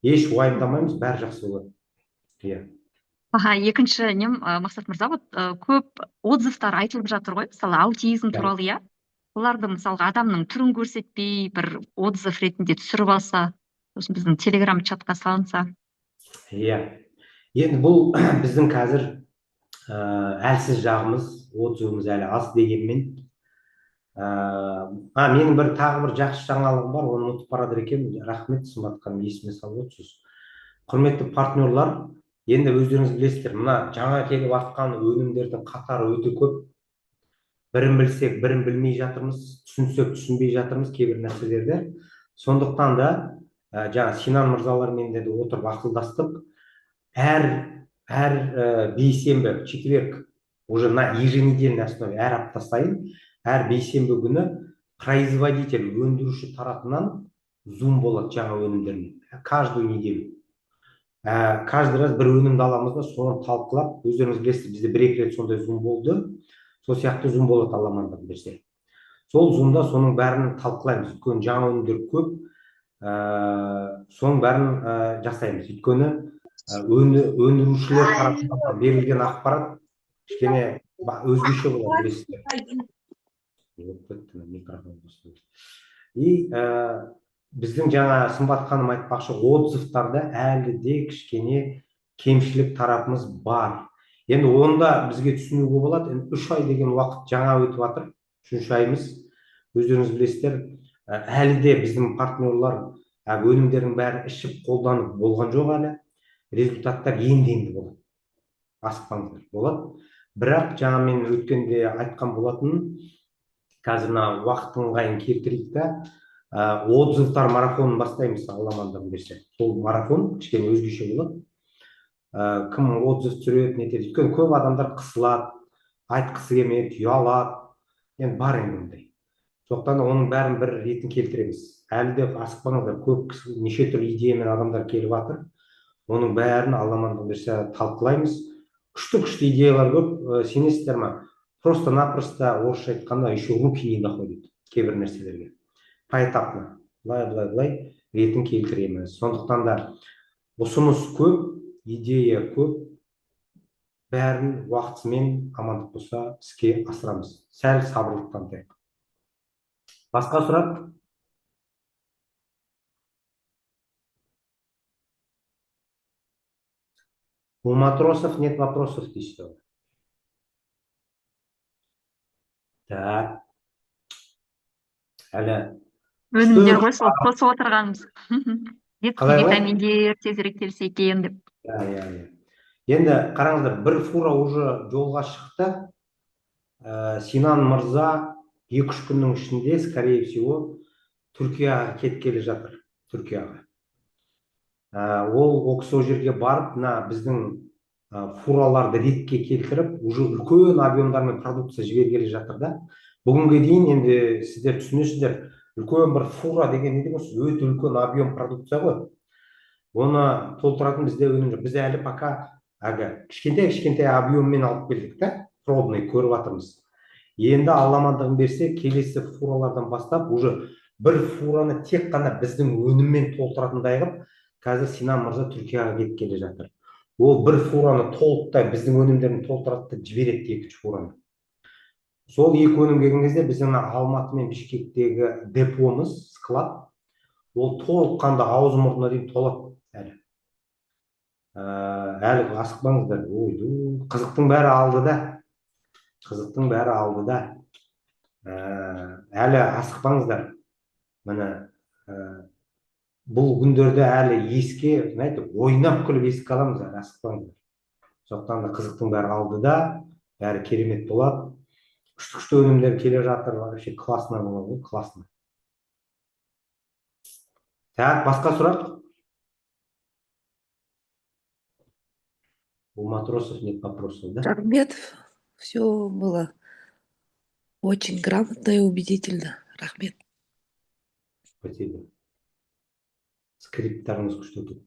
Еш уайымдамаймыз, бәрі жақсы болады. Иә. Екінші нем, Мақсат мырза, көп отзывтар айтылып жатыр ғой, мысалы аутизм туралы, иә. Оларды мысалға адамның түрін көрсетпей, бір отзыв ретінде түсіріп алса, сосын біздің телеграм чатқа салынса. Иә. Енді бұл біздің қазір әлсіз жағымыз, отзывымыз әлі аз дегенмен. Менің бір тағы бір жақсы жаңалығым бар, оны ұмытып барады екен. Рахмет, Сымбат ханым, есіме салып отырсыз. Құрметті партнерлар, енді өздеріңіз білесіздер, мына жаңа келіп атқан өнімдердің қатары өте көп. Бірін білсек, бірін білмей жатырмыз, түсінсек, түсінбей жатырмыз кейбір нәрселерді. Сондықтан да жаңа Синан мырзалармен де отырып ақылдастық. Әр бейсенбі, четверг, уже на еженедельной основе, әр апта сайын, әр бейсенбі күні производитель, өндіруші тарапынан зум болады жаңа өнімдермен. Каждую неделю. Каждый раз бір өнімді аламыз да, соны талқылап, өздеріңіз білесіздер, бізде бір-екі рет сондай зум болды. Сол сияқты зум болады Алла амандығын берсе. Сол зумда соның бәрін талқылаймыз. Өйткені жаңа өнімдер көп, соның бәрін жасаймыз. Өйткені өндірушілер тарапынан берілген ақпарат кішкене өзгеше болады, білесіздер. Өліп кетті, микрофон қосылды. И біздің жаңа Сымбат ханым айтпақшы, отзывтарда әлі де кішкене кемшілік тарапымыз бар. Енді онда бізге түсінуге болады. Енді 3 ай деген уақыт жаңа өтіп жатыр. 3-ші айымыз. Өздеріңіз білесіздер, әлі де біздің партнерлар өнімдердің бәрін ішіп қолданып болған жоқ әлі. Результаттар енді болады. Асықпаңыздар, болады. Бірақ жаңа мен өткенде айтқан болатын, қазір мына уақыт ыңғайын келтірейік та, отзывтар марафонын бастаймыз, Алла амандығын берсе. Сол марафон кішкене өзгеше болады. Кім отзыв түсіреді, нетеді. Өйткені көп адамдар қысылады, айтқысы келмейді, ұялады. Енді бар енді ондай. Сондықтан оның бәрін бір ретін келтіреміз. Әлі де асықпаңыздар, көп кісі неше түрлі идеямен адамдар келіп жатыр. Оның бәрін Алла амандығын берсе талқылаймыз. Күшті идеялар көп. Сенесіздер ме? Просто-напросто орысша айтқанда еще руки не доходят кейбір нәрселерге. Поэтапно. Былай ретін келтіреміз. Сондықтан да ұсыныс көп, идея көп. Бәрін уақытысымен амандық болса іске асырамыз. Сәл сабырлық танытайық. Басқа сұрақ? У матросов нет вопросов, дейсіз. Так. Әлі Өнімдер ғой, сол қосып отырғанымыз. Детский Қалай ғой? витаминдер тезірек келсе екен деп. Енді қараңыздар, бір фура уже жолға шықты. Синан мырза 2-3 күннің ішінде, скорее всего, Түркияға кеткелі жатыр. Түркияға. Ол кісі ол жерге барып, біздің фураларды ретке келтіріп, уже үлкен объемдармен продукция жібергелі жатыр да. Бүгінге дейін енді сіздер түсінесіздер, үлкен бір фура деген не демекші, өте үлкен объем продукция ғой. Оны толтыратын бізде өнім жоқ. Біз әлі пока кішкентай объеммен алып келдік та, пробный көріп жатырмыз. Енді Алла амандығын берсе, келесі фуралардан бастап уже бір фураны тек қана біздің өніммен толтыратындай қылып, қазір Синан мырза Түркияға кеткелі жатыр. Ол бір фураны толықтай біздің өнімдерін толтырады, жібереді 2-3 фураны. Сол 2 өнім келген кезде біздің Алматы мен Бішкектегі депомыз, склад, ол толыққанды аузы мұрнына дейін толады әлі. Әлі асықпаңыздар. Қызықтың бәрі алды да. Әлі асықпаңыздар. Міне бұл күндерде әлі еске, ойнап күліп еске аламыз, әлі асықпаңыздар. Сондықтан да қызықтың бәрі алды да, бәрі керемет болады. Күшті өнімдер келе жатыр, вообще классно болады, классно. Так, басқа сұрақ? У матросов нет вопросов, да? Рахмет, все было очень грамотно и убедительно. Рахмет. Спасибо. Скриптарыңыз күшті өтіп.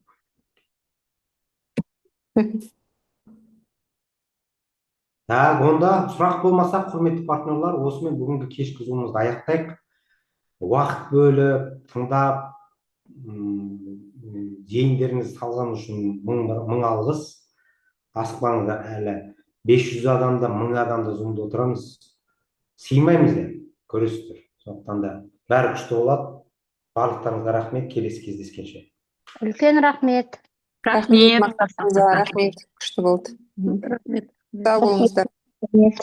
Так, онда сұрақ болмаса, құрметті партнерлар, осымен бүгінгі кешкі зумымызды аяқтайық. Уақыт бөліп, тыңдап, зейіндеріңіз салған үшін мың алғыс. Асықпаңыздар, әлі 500 адамда, 1000 адамда зумда отырамыз. Сыймаймыз енді, көресіздер. Сондықтан да бәрі күшті болады. Барлықтарыңызға рахмет, келесі кездескенше. Үлкен рахмет. Рахмет. Рахмет. Күшті болды. Рахмет. Сау болыңыздар. Рахмет.